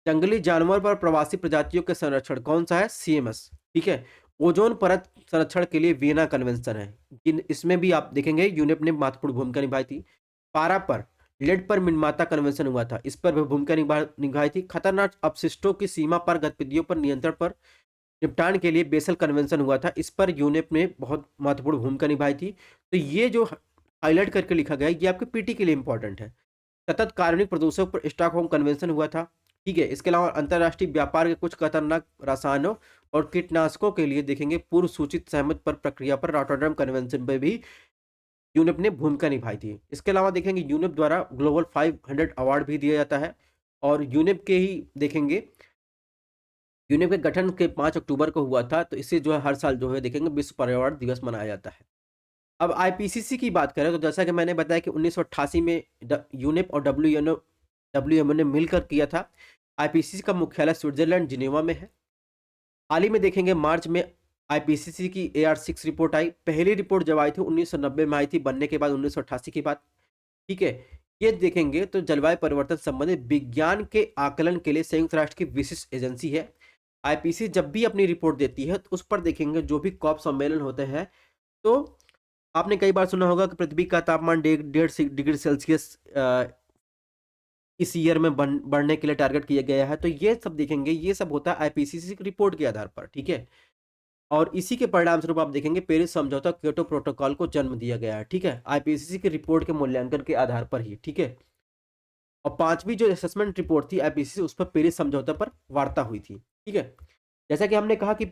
S1: जंगली जानवर पर प्रवासी प्रजातियों के संरक्षण कौन सा है? सीएमएस, ठीक है? ओजोन परत संरक्षण के लिए वियना कन्वेंशन है, इसमें भी आप देखेंगे यूनेप ने महत्वपूर्ण भूमिका निभाई थी। पारा पर, लेड पर मिनमाता कन्वेंशन हुआ था, इस पर भी भूमिका निभाई थी। खतरनाक अपशिष्टों की सीमा पर गतिविधियों पर नियंत्रण पर निपटान के लिए बेसल कन्वेंशन हुआ था, इस पर यूनेप ने बहुत महत्वपूर्ण भूमिका निभाई थी। तो ये जो हाईलाइट करके लिखा गया है, ये आपके पीटी के लिए इंपॉर्टेंट है। सतत कार्बनिक प्रदूषक पर स्टॉकहोम कन्वेंशन हुआ था, ठीक है? इसके अलावा अंतर्राष्ट्रीय व्यापार के कुछ खतरनाक रसायनों और कीटनाशकों के लिए देखेंगे पूर्व सूचित सहमत पर प्रक्रिया पर रॉटरडैम कन्वेंशन पे भी यूनेप ने भूमिका निभाई थी। इसके अलावा देखेंगे यूनेप द्वारा ग्लोबल 500 अवार्ड भी दिया जाता है, और यूनेप के ही देखेंगे, यूनेप के गठन के 5 अक्टूबर को हुआ था, तो इसे जो है हर साल जो है देखेंगे विश्व पर्यावरण दिवस मनाया जाता है। अब आईपीसीसी की बात करें, तो जैसा कि मैंने बताया कि 1988 में यूनेप और डब्ल्यूएमओ ने मिलकर किया था। आईपीसीसी का मुख्यालय स्विट्जरलैंड जिनेवा में है। हाल ही में देखेंगे मार्च में आईपीसीसी की AR6 रिपोर्ट आई। पहली रिपोर्ट जब आई थी 1990 में आई थी, बनने के बाद 1988 की बात, ठीक है? ये देखेंगे तो जलवायु परिवर्तन संबंधित विज्ञान के आकलन के लिए संयुक्त राष्ट्र की विशिष्ट एजेंसी है। आईपीसीसी जब भी अपनी रिपोर्ट देती है, तो उस पर देखेंगे जो भी कॉप सम्मेलन होते हैं, तो आपने कई बार सुना होगा कि पृथ्वी का तापमान 1.5 डिग्री सेल्सियस इस ईयर में बढ़ने के लिए टारगेट किया गया है। तो ये सब देखेंगे, ये सब होता है आईपीसीसी की रिपोर्ट के आधार पर, ठीक है? और इसी के परिणाम स्वरूप आप देखेंगे पेरिस समझौता क्योटो प्रोटोकॉल को जन्म दिया गया है, ठीक है? आईपीसीसी की रिपोर्ट के मूल्यांकन के आधार पर ही, ठीक है? और 5वीं जो असेसमेंट रिपोर्ट थी आईपीसीसी, उस पर पेरिस समझौता पर वार्ता हुई थी, ठीक है? जैसा कि हमने कहा कि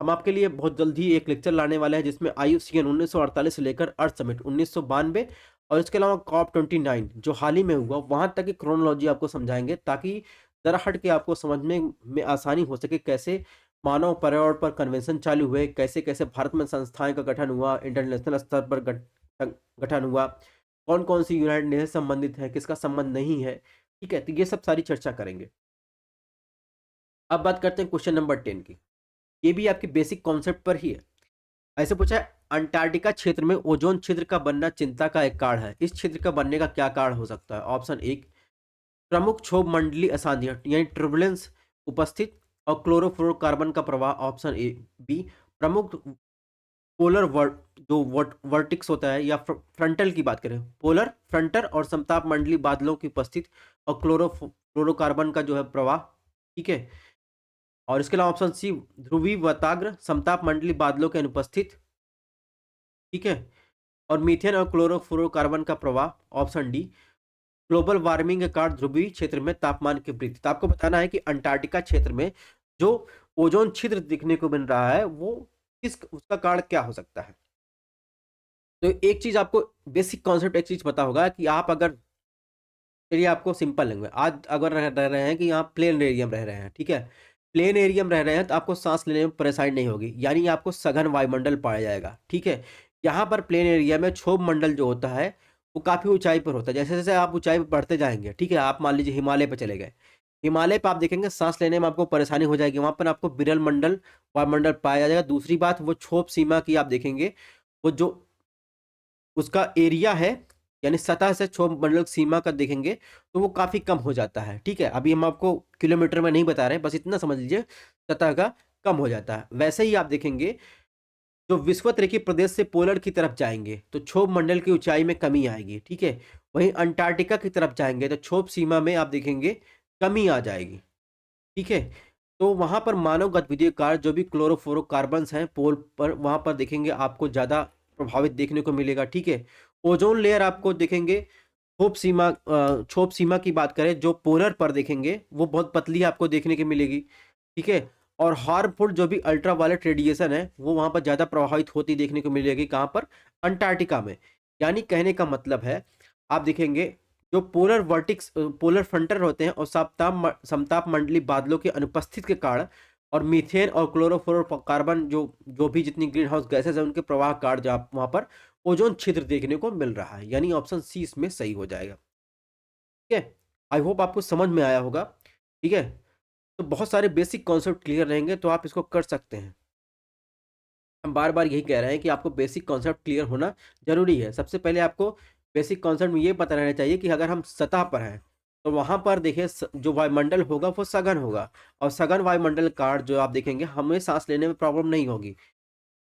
S1: हम आपके लिए बहुत जल्द ही एक लेक्चर लाने वाले हैं, जिसमें IUCN 1948 से लेकर अर्थ समिट 1992 और इसके अलावा COP29 जो हाल ही में हुआ, वहाँ तक की क्रोनोलॉजी आपको समझाएँगे, ताकि ज़रा हट के आपको समझने में आसानी हो सके, कैसे मानव पर्यावरण पर कन्वेंशन चालू हुए, कैसे-कैसे भारत में संस्थाएँ का गठन हुआ, इंटरनेशनल स्तर पर गठन हुआ, कौन-कौन सी यूनाइटेड नेशन से संबंधित है, किसका संबंध नहीं है, ठीक है? तो ये सब सारी चर्चा करेंगे। अब बात करते हैं क्वेश्चन नंबर 10 की। ये भी आपके बेसिक कॉन्सेप्ट पर ही है। ऐसे पूछा है, अंटार्कटिका क्षेत्र में ओजोन छिद्र का बनना चिंता का एक कारण है। इस छिद्र का बनने का क्या कारण हो सकता है? ऑप्शन एक, प्रमुख क्षोभ मंडलीय अशांतियां यानी ट्रबुलेंस उपस्थित और क्लोरोफ्लोरोकार्बन का प्रवाह। ऑप्शन ए बी, प्रमुख पोलर जो वर्टिक्स होता है या फ्रंटल की बात करें, पोलर फ्रंटर और समताप मंडली बादलों की उपस्थित और क्लोरोकार्बन का जो है प्रवाह। ठीक है, और इसके अलावा ऑप्शन सी, ध्रुवीय वताग्र समताप मंडली बादलों के अनुपस्थित। ठीक है, और मीथेन और क्लोरोफ्लोरोकार्बन का प्रवाह। ऑप्शन डी, ग्लोबल वार्मिंग के कारण ध्रुवीय क्षेत्र में तापमान की वृद्धि। तो आपको बताना है कि अंटार्कटिका क्षेत्र में जो ओजोन छिद्र दिखने को मिल रहा है वो किस उसका कारण क्या हो सकता है। तो एक चीज आपको बेसिक कॉन्सेप्ट एक चीज पता होगा कि आप अगर, चलिए आपको सिंपल लैंग्वेज, आज अगर रह रहे हैं कि यहाँ प्लेन एरिया में रह रहे हैं, ठीक है, प्लेन एरिया में रह रहे हैं तो आपको सांस लेने में परेशानी नहीं होगी, यानी आपको सघन वायुमंडल पाया जाएगा। ठीक है, यहाँ पर प्लेन एरिया में क्षोभ मंडल जो होता है वो काफ़ी ऊंचाई पर होता है। जैसे जैसे आप ऊंचाई पर बढ़ते जाएंगे, ठीक है, आप मान लीजिए हिमालय पर चले गए, हिमालय पर आप देखेंगे सांस लेने में आपको परेशानी हो जाएगी, वहाँ पर आपको विरल मंडल वायुमंडल पाया जाएगा। दूसरी बात, वो क्षोभ सीमा की आप देखेंगे, वो जो उसका एरिया है यानी सतह से क्षोभ मंडल सीमा का देखेंगे तो वो काफी कम हो जाता है। ठीक है, अभी हम आपको किलोमीटर में नहीं बता रहे, बस इतना समझ लीजिए सतह का कम हो जाता है। वैसे ही आप देखेंगे जो विषुवत प्रदेश से पोलर की तरफ जाएंगे तो क्षोभ मंडल की ऊंचाई में कमी आएगी। ठीक है, वहीं अंटार्कटिका की तरफ जाएंगे तो क्षोभ सीमा में आप देखेंगे कमी आ जाएगी। ठीक है, तो वहां पर मानव गतिविधि के कारण जो भी क्लोरोफ्लोरोकार्बन्स हैं पोल पर, वहां पर देखेंगे आपको ज्यादा प्रभावित देखने को मिलेगा। ठीक है, ओजोन लेयर आपको देखेंगे क्षोभ सीमा की बात करें जो पोलर पर देखेंगे वो बहुत पतली आपको देखने को मिलेगी। ठीक है, और हार्मफुल जो भी अल्ट्रा वायलेट रेडिएशन है वो वहां पर ज्यादा प्रभावित होती देखने को मिलेगी। कहां पर? अंटार्कटिका में। यानी कहने का मतलब है, आप देखेंगे जो पोलर फ्रंटर होते हैं और समताप मंडली बादलों के अनुपस्थित के कारण और मीथेन और क्लोरोफ्लोरोकार्बन जो जो भी जितनी ग्रीन हाउस गैसेज है उनके प्रवाह कारण जो आप वहां पर ओजोन छिद्र देखने को मिल रहा है, यानी ऑप्शन सी इसमें सही हो जाएगा। ठीक है, आई होप आपको समझ में आया होगा। ठीक है, तो बहुत सारे बेसिक कॉन्सेप्ट क्लियर रहेंगे तो आप इसको कर सकते हैं। हम बार बार यही कह रहे हैं कि आपको बेसिक कॉन्सेप्ट क्लियर होना जरूरी है। सबसे पहले आपको बेसिक कॉन्सेप्ट में ये पता रहना चाहिए कि अगर हम सतह पर हैं तो वहां पर देखिए जो वायुमंडल होगा वो सघन होगा, और सघन वायुमंडल कार जो आप देखेंगे हमें सांस लेने में प्रॉब्लम नहीं होगी।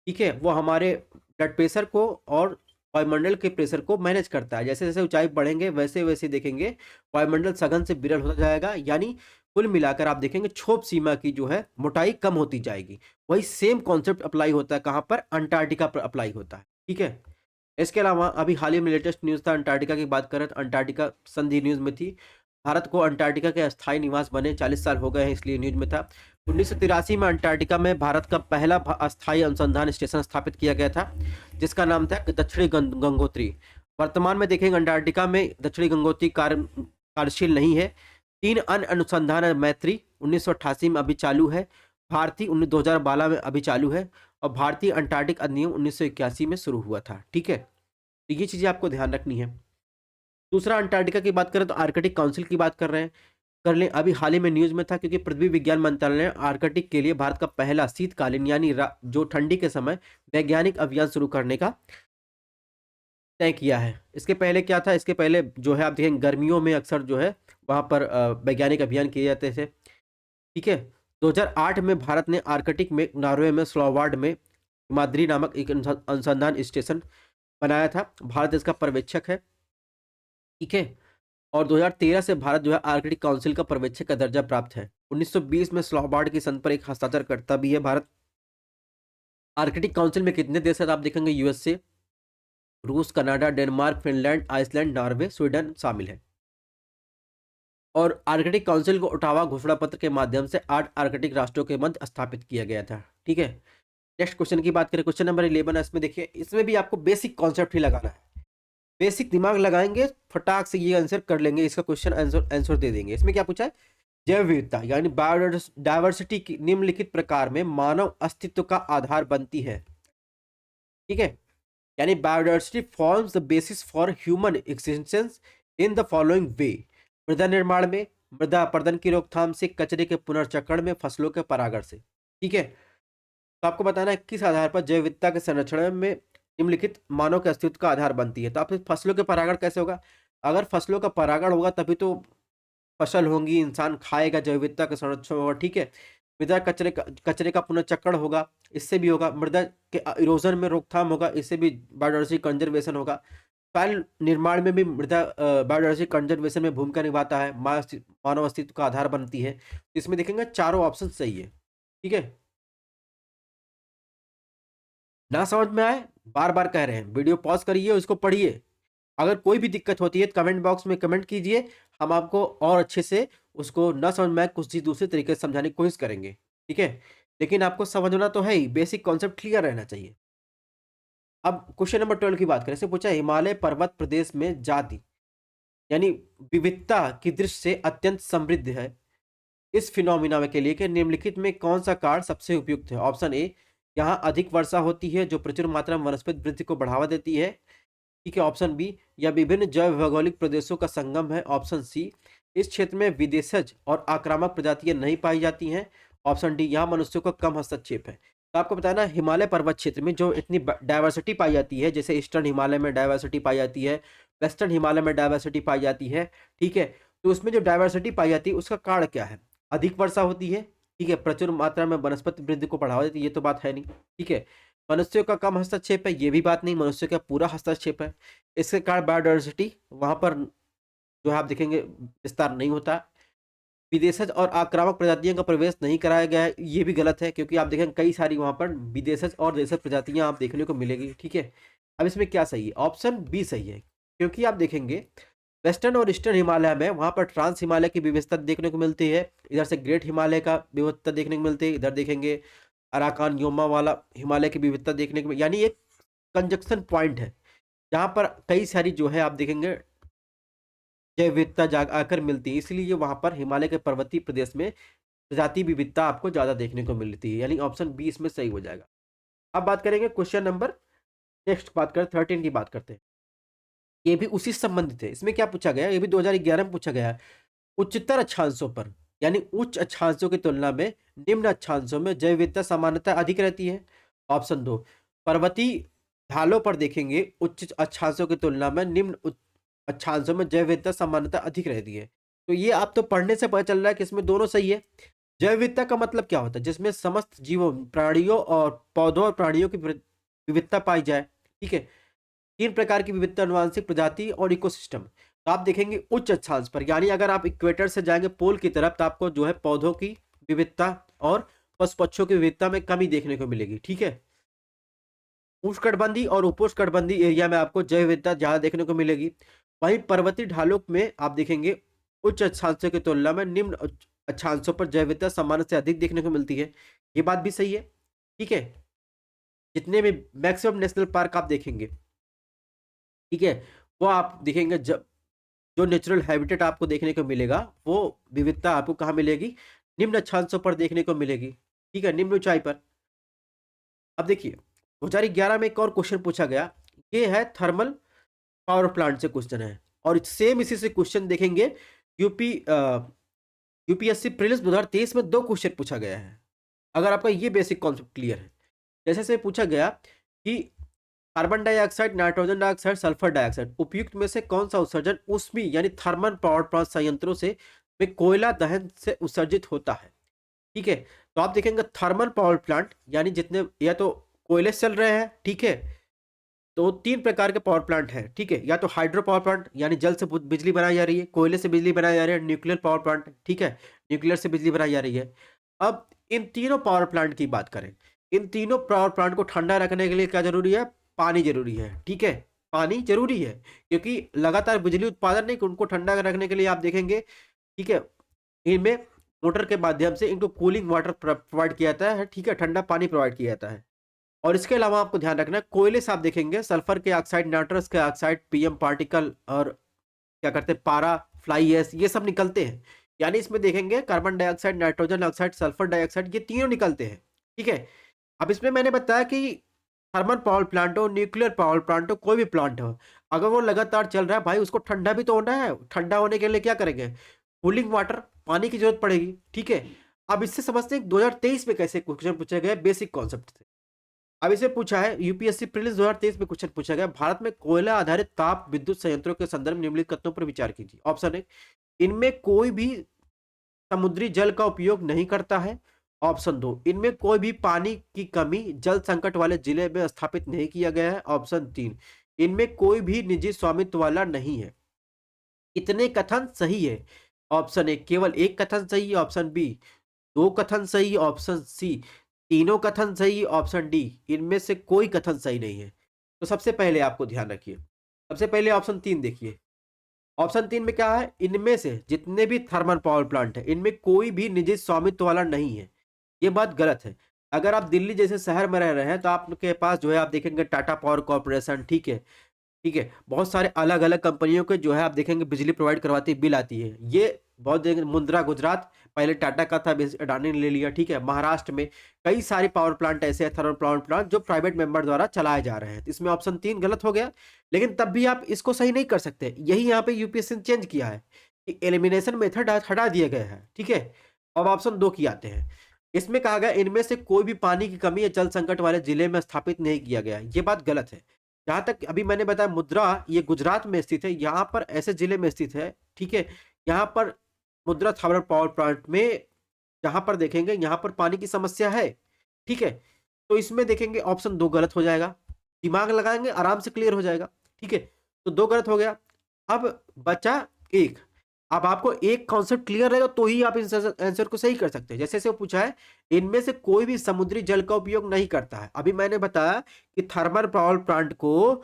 S1: ठीक है, वो हमारे ब्लड प्रेशर को और वायुमंडल के प्रेशर को मैनेज करता है। जैसे जैसे ऊंचाई बढ़ेंगे वैसे वैसे देखेंगे वायुमंडल सघन से विरल होता जाएगा, यानी कुल मिलाकर आप देखेंगे क्षोभ सीमा की जो है मोटाई कम होती जाएगी। वही सेम कॉन्सेप्ट अप्लाई होता है कहाँ पर? अंटार्कटिका पर अप्लाई होता है। ठीक है, इसके अलावा अभी हाल ही में लेटेस्ट न्यूज़ था अंटार्कटिका की बात करें तो अंटार्कटिका संधि न्यूज़ में थी। भारत को अंटार्कटिका के अस्थायी निवास बने 40 साल हो गए हैं, इसलिए न्यूज़ में था। 1983 में अंटार्कटिका में भारत का पहला अस्थायी अनुसंधान स्टेशन स्थापित किया गया था जिसका नाम था दक्षिणी गंगोत्री। वर्तमान में देखेंगे अंटार्कटिका में दक्षिणी गंगोत्री कार्यशील नहीं है। 3 अन्य अनुसंधान मैत्री 1988 में अभी चालू है, भारतीय 2012 में अभी चालू है, और भारतीय अंटार्कटिक अधिनियम 1981 में शुरू हुआ था। ठीक है, तो ये चीज़ें आपको ध्यान रखनी है। दूसरा, अंटार्कटिका की बात करें तो आर्कटिक काउंसिल की बात कर रहे हैं, कर लें। अभी हाल ही में न्यूज़ में था क्योंकि पृथ्वी विज्ञान मंत्रालय ने आर्कटिक के लिए भारत का पहला शीतकालीन यानी जो ठंडी के समय वैज्ञानिक अभियान शुरू करने का तय किया है। इसके पहले क्या था? इसके पहले जो है आप देखेंगे गर्मियों में अक्सर जो है वहाँ पर वैज्ञानिक अभियान किए जाते थे। ठीक है, 2008 में भारत ने आर्कटिक में नॉर्वे में स्लॉवार्ड में हिमाद्री नामक एक अनुसंधान स्टेशन बनाया था। भारत इसका पर्यवेक्षक है। ठीक है, और 2013 से भारत जो है आर्कटिक काउंसिल का पर्यवेक्षक का दर्जा प्राप्त है। 1920 में स्लॉवार्ड की संधि पर एक हस्ताक्षरकर्ता भी है भारत। आर्कटिक काउंसिल में कितने देश हैं? आप देखेंगे यूएसए, रूस, Canada, Denmark, Finland, Iceland, Norway, Sweden शामिल है। और आर्कटिक काउंसिल को ओटावा घोषणा पत्र के माध्यम से 8 आर्कटिक राष्ट्रों के मध्य स्थापित किया गया था। ठीक है, नेक्स्ट क्वेश्चन की बात करें, क्वेश्चन नंबर 11 है। इसमें देखिए, इसमें भी आपको बेसिक कॉन्सेप्ट ही लगाना है। बेसिक दिमाग लगाएंगे फटाक से ये आंसर कर लेंगे, इसका क्वेश्चन आंसर दे देंगे। इसमें क्या पूछा है? जैव विविधता यानी बायोडायवर्सिटी की निम्नलिखित प्रकार में मानव अस्तित्व का आधार बनती है। ठीक है, यानी biodiversity forms the basis for human existence in the following वे। मृदा निर्माण में, मृदा अपरदन की रोकथाम से, कचरे के पुनर्चक्रण में, फसलों के परागण से। ठीक है, तो आपको बताना है किस आधार पर जैव विविधता के संरक्षण में निम्नलिखित मानव के अस्तित्व का आधार बनती है। तो आप फसलों के परागण कैसे होगा? अगर फसलों का परागण होगा तभी तो फसल होंगी, इंसान खाएगा, जैव विविधता का संरक्षण होगा, ठीक है। मृदा कचरे का पुनर्चक्रण होगा, इससे भी होगा। मृदा के इरोजन में रोकथाम होगा, इससे भी बायोडायवर्सिटी कंजर्वेशन होगा। सॉइल निर्माण में भी मृदा बायोडायवर्सिटी कंजर्वेशन में भूमिका निभाता है, मानव अस्तित्व का आधार बनती है। इसमें देखेंगे चारों ऑप्शन सही है, ठीक है। ना समझ में आए, बार बार कह रहे हैं, वीडियो पॉज करिए, उसको पढ़िए। अगर कोई भी दिक्कत होती है तो कमेंट बॉक्स में कमेंट कीजिए, हम आपको और अच्छे से उसको ना समझ में आए कुछ चीज दूसरे तरीके से समझाने की कोशिश करेंगे, ठीक है। लेकिन आपको समझना तो है ही, बेसिक कॉन्सेप्ट क्लियर रहना चाहिए। अब क्वेश्चन नंबर 12 की बात करें, इससे पूछा हिमालय पर्वत प्रदेश में जाति यानी विविधता की दृष्टि से अत्यंत समृद्ध है। इस फिनोमिना के लिए कि निम्नलिखित में कौन सा कारण सबसे उपयुक्त है? ऑप्शन ए, यहाँ अधिक वर्षा होती है जो प्रचुर मात्रा में वनस्पति वृद्धि को बढ़ावा देती है, ठीक है। ऑप्शन बी, या विभिन्न जैव भौगोलिक प्रदेशों का संगम है। ऑप्शन सी, इस क्षेत्र में विदेशज और आक्रामक प्रजातियां नहीं पाई जाती हैं। ऑप्शन डी, यहाँ मनुष्यों का कम हस्तक्षेप है। तो आपको बताना, हिमालय पर्वत क्षेत्र में जो इतनी डाइवर्सिटी पाई जाती है, जैसे ईस्टर्न हिमालय में डाइवर्सिटी पाई जाती है, वेस्टर्न हिमालय में डाइवर्सिटी पाई जाती है, ठीक है। तो उसमें जो डाइवर्सिटी पाई जाती है उसका कारण क्या है? अधिक वर्षा होती है, ठीक है, प्रचुर मात्रा में वनस्पति वृद्धि को बढ़ावा देती है, ये तो बात है नहीं, ठीक है। मनुष्यों का कम हस्तक्षेप है, ये भी बात नहीं, मनुष्य का पूरा हस्तक्षेप है। इसके कारण बायोडाइवर्सिटी वहां पर जो है आप देखेंगे विस्तार नहीं होता। विदेशज और आक्रामक प्रजातियों का प्रवेश नहीं कराया गया है, ये भी गलत है, क्योंकि आप देखेंगे कई सारी वहां पर विदेशज और देशज प्रजातियां आप देखने को मिलेगी, ठीक है। अब इसमें क्या सही है? ऑप्शन बी सही है, क्योंकि आप देखेंगे वेस्टर्न और ईस्टर्न हिमालय में वहां पर ट्रांस हिमालय की विविधता देखने को मिलती है, इधर से ग्रेट हिमालय का विविधता देखने को मिलती है, इधर देखेंगे अराकान योमा वाला हिमालय की विविधता देखने को, यानी एक कंजक्शन पॉइंट है जहां पर कई सारी जो है आप देखेंगे जैव विविधता जाग आकर मिलती है, इसलिए वहां पर हिमालय के पर्वतीय प्रदेश में प्रजाति विविधता आपको ज्यादा देखने को मिलती है, यानी ऑप्शन बी इसमें सही हो जाएगा। अब बात करेंगे क्वेश्चन नंबर, नेक्स्ट बात करें 13 की बात करते हैं। ये भी उसी से संबंधित है। इसमें क्या पूछा गया? ये भी 2011 में पूछा गया है। उच्चतर अक्षांशों पर यानी उच्च अक्षांशों की तुलना में निम्न अक्षांशों में जैव विविधता सामान्यतः अधिक रहती है। ऑप्शन दो, पर्वतीय ढालों पर देखेंगे उच्च अक्षांशों की तुलना में निम्न अक्षांशों में जैव विविधता सामान्यतः अधिक रहती है। तो ये आप तो पढ़ने से पता चल रहा है कि इसमें दोनों सही है। जैव विविधता का मतलब क्या होता है? जिसमें समस्त जीवों, प्राणियों और पौधों और प्राणियों की विविधता पाई जाए, ठीक है। तीन प्रकार की विविधता, अनुवांशिक, प्रजाति और इकोसिस्टम। तो आप देखेंगे उच्च अक्षांश पर, यानी अगर आप इक्वेटर से जाएंगे पोल की तरफ तो आपको जो है पौधों की विविधता और पशु पक्षियों की विविधता में कमी देखने को मिलेगी, ठीक है। उष्णकटिबंधीय और उपोष्णकटिबंधीय एरिया में आपको जैव विविधता ज्यादा देखने को मिलेगी। वहीं पर्वतीय ढालों में आप देखेंगे उच्च अक्षांशों की तुलना में निम्न अक्षांशों पर जैव विविधता सामान्य से अधिक देखने को मिलती है। ये बात भी सही है, ठीक है। जितने भी मैक्सिमम नेशनल पार्क आप देखेंगे, ठीक है, वो आप देखेंगे जब जो नेचुरल हैबिटेट आपको देखने को मिलेगा वो विविधता आपको कहाँ मिलेगी? निम्न अक्षांशों पर देखने को मिलेगी, ठीक है, निम्न ऊंचाई पर। अब देखिए 2011 में एक और क्वेश्चन पूछा गया, ये है थर्मल पावर प्लांट से क्वेश्चन है, और सेम इसी से क्वेश्चन देखेंगे यूपी यूपीएससी प्रीलिम्स 2023 में दो क्वेश्चन पूछा गया है। अगर आपका ये बेसिक कॉन्सेप्ट क्लियर है, जैसे से पूछा गया कि carbon dioxide, nitrogen dioxide, sulphur dioxide उपयुक्त में से कौन सा उत्सर्जन ऊष्मीय यानी थर्मल पावर प्लांट संयंत्रों से में कोयला दहन से उत्सर्जित होता है, ठीक है। तो आप देखेंगे थर्मल पावर प्लांट यानी जितने या तो कोयले से चल रहे हैं, ठीक है। तो तीन प्रकार के पावर प्लांट हैं, ठीक है, या तो हाइड्रो पावर प्लांट यानी जल से बिजली बनाई जा रही है, कोयले से बिजली बनाई जा रही है, न्यूक्लियर पावर प्लांट, ठीक है, न्यूक्लियर से बिजली बनाई जा रही है। अब इन तीनों पावर प्लांट की बात करें, इन तीनों पावर प्लांट को ठंडा रखने के लिए क्या जरूरी है? पानी जरूरी है, ठीक है, पानी जरूरी है, क्योंकि लगातार बिजली उत्पादन नहीं, उनको ठंडा रखने के लिए आप देखेंगे, ठीक है, इनमें मोटर के माध्यम से इनको कूलिंग वाटर प्रोवाइड किया जाता है, ठीक है, ठंडा पानी प्रोवाइड किया जाता है। और इसके अलावा आपको ध्यान रखना है कोयले से आप देखेंगे सल्फर के ऑक्साइड, नाइट्रस के ऑक्साइड, पीएम पार्टिकल और क्या करते हैं पारा, फ्लाई एश, ये सब निकलते हैं। यानी इसमें देखेंगे carbon dioxide, nitrogen oxide, sulphur dioxide, ये तीनों निकलते हैं, ठीक है। अब इसमें मैंने बताया कि थर्मल पावर प्लांट हो, न्यूक्लियर पावर प्लांट हो, कोई भी प्लांट हो, अगर वो लगातार चल रहा है भाई उसको ठंडा भी तो होना है। ठंडा होने के लिए क्या करेंगे? कूलिंग वाटर, पानी की जरूरत पड़ेगी, ठीक है। अब इससे समझते हैं 2023 में कैसे क्वेश्चन पूछे गए बेसिक कॉन्सेप्ट से। अब इसे पूछा है यूपीएससी प्रीलिम्स 2023 में क्वेश्चन पूछा गया, भारत में कोयला आधारित ताप विद्युत संयंत्रों के संदर्भ में निम्नलिखित कथनों पर विचार कीजिए। ऑप्शन ए, इनमें कोई भी समुद्री जल का उपयोग नहीं करता है। ऑप्शन दो, इनमें कोई भी पानी की कमी जल संकट वाले जिले में स्थापित नहीं किया गया है। ऑप्शन तीन, इनमें कोई भी निजी स्वामित्व वाला नहीं है। इतने कथन सही है। ऑप्शन ए केवल एक कथन सही है। ऑप्शन बी दो कथन सही। ऑप्शन सी तीनों कथन सही। ऑप्शन डी इनमें से कोई कथन सही नहीं है। तो सबसे पहले आपको ध्यान रखिए, सबसे पहले ऑप्शन तीन देखिए। ऑप्शन तीन में क्या है, इनमें से जितने भी थर्मल पावर प्लांट है इनमें कोई भी निजी स्वामित्व वाला नहीं है। ये बात गलत है। अगर आप दिल्ली जैसे शहर में रह रहे हैं तो आपके पास जो है आप देखेंगे टाटा पावर कॉर्पोरेशन, ठीक है, ठीक है, बहुत सारे अलग अलग कंपनियों के जो है आप देखेंगे बिजली प्रोवाइड करवाती है, बिल आती है। ये बहुत देखेंगे मुंद्रा गुजरात पहले टाटा का था, अडानी ने ले लिया, ठीक है। महाराष्ट्र में कई सारे पावर प्लांट ऐसे हैं, थर्मल पावर प्लांट जो प्राइवेट मेंबर द्वारा चलाए जा रहे हैं। तो इसमें ऑप्शन तीन गलत हो गया, लेकिन तब भी आप इसको सही नहीं कर सकते। यही यहाँ पे यूपीएससी ने चेंज किया है कि एलिमिनेशन मेथड हटा दिया गया है, ठीक है। अब ऑप्शन दो की आते हैं। इसमें कहा गया इनमें से कोई भी पानी की कमी या जल संकट वाले जिले में स्थापित नहीं किया गया। ये बात गलत है। जहाँ तक अभी मैंने बताया मुद्रा ये गुजरात में स्थित है, यहाँ पर ऐसे जिले में स्थित है, ठीक है। यहाँ पर मुद्रा थर्मल पावर प्लांट में जहाँ पर देखेंगे यहाँ पर पानी की समस्या है, ठीक है। तो इसमें देखेंगे ऑप्शन दो गलत हो जाएगा, दिमाग लगाएंगे आराम से क्लियर हो जाएगा, ठीक है। तो दो गलत हो गया, अब बचा एक। अब आपको एक कॉन्सेप्ट क्लियर रहेगा तो ही आप इस आंसर को सही कर सकते हैं। जैसे से वो पूछा है इनमें से कोई भी समुद्री जल का उपयोग नहीं करता है। अभी मैंने बताया कि थर्मल पावर प्लांट को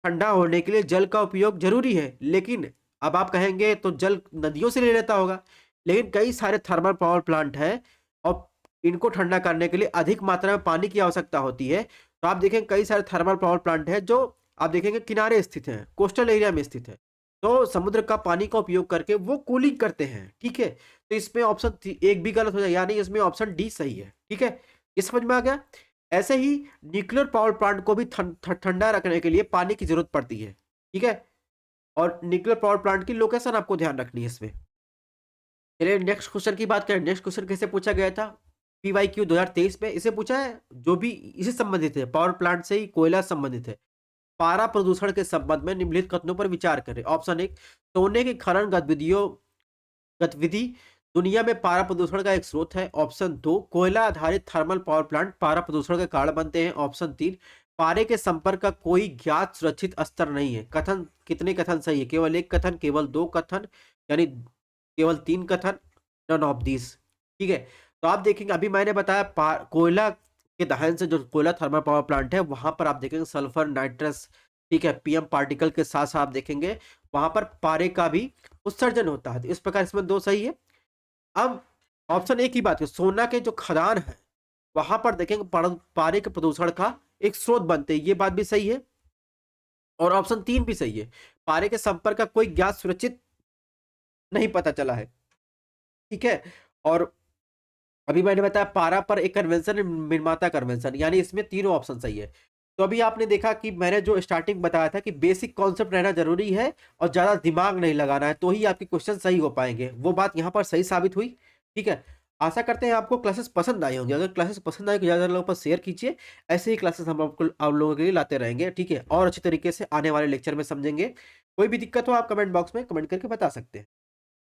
S1: ठंडा होने के लिए जल का उपयोग जरूरी है, लेकिन अब आप कहेंगे तो जल नदियों से ले लेता होगा, लेकिन कई सारे थर्मल पावर प्लांट है और इनको ठंडा करने के लिए अधिक मात्रा में पानी की आवश्यकता होती है। तो आप देखें कई सारे थर्मल पावर प्लांट है जो आप देखेंगे किनारे स्थित है, कोस्टल एरिया में स्थित है, तो समुद्र का पानी का उपयोग करके वो कूलिंग करते हैं, ठीक है। तो इसमें ऑप्शन एक भी गलत हो जाए, यानी इसमें ऑप्शन डी सही है, ठीक है। ये समझ में आ गया। ऐसे ही न्यूक्लियर पावर प्लांट को भी ठंडा रखने के लिए पानी की जरूरत पड़ती है, ठीक है। और न्यूक्लियर पावर प्लांट की लोकेशन आपको ध्यान रखनी है इसमें। चलिए नेक्स्ट क्वेश्चन की बात करें। नेक्स्ट क्वेश्चन कैसे पूछा गया था पीवाईक्यू 2023 में, इसे पूछा है जो भी इसे संबंधित है, पावर प्लांट से ही कोयला संबंधित है। पारा प्रदूषण के संबंध में निम्नलिखित कथनों पर विचार करें। ऑप्शन एक, सोने के खनन गतिविधि दुनिया में पारा प्रदूषण का एक स्रोत है। ऑप्शन दो, कोयला आधारित थर्मल पावर प्लांट पारा प्रदूषण के कारण बनते हैं। ऑप्शन तीन, पारे के संपर्क का कोई ज्ञात सुरक्षित स्तर नहीं है। कथन कितने कथन सही है, केवल एक कथन, केवल दो कथन, यानी केवल तीन कथन, नन ऑफ दिस, ठीक है। तो आप देखेंगे अभी मैंने बताया कोयला के दहन से जो कोयला थर्मल पावर प्लांट है वहां पर आप देखेंगे सल्फर नाइट्रस, ठीक है, पीएम पार्टिकल के साथ साथ आप देखेंगे वहां पर पारे का भी उत्सर्जन होता है। तो इस प्रकार इसमें दो सही है। अब ऑप्शन ए की बात करें, सोना के जो खदान है वहां पर देखेंगे पारे के प्रदूषण का एक स्रोत बनते हैं, ये बात भी सही है। और ऑप्शन तीन भी सही है, पारे के संपर्क का कोई ज्ञात सुरक्षित नहीं पता चला है, ठीक है। और अभी मैंने बताया पारा पर एक कन्वेंशन निर्माता कन्वेंशन, यानी इसमें तीनों ऑप्शन सही है। तो अभी आपने देखा कि मैंने जो स्टार्टिंग बताया था कि बेसिक कॉन्सेप्ट रहना जरूरी है और ज्यादा दिमाग नहीं लगाना है तो ही आपके क्वेश्चन सही हो पाएंगे, वो बात यहाँ पर सही साबित हुई, ठीक है। आशा करते हैं आपको क्लासेस पसंद आई होंगी। अगर क्लासेस पसंद आए तो ज़्यादा लोगों पर शेयर कीजिए। ऐसे ही क्लासेस हम आपको आप लोगों के लिए लाते रहेंगे, ठीक है। और अच्छी तरीके से आने वाले लेक्चर में समझेंगे। कोई भी दिक्कत हो आप कमेंट बॉक्स में कमेंट करके बता सकते हैं।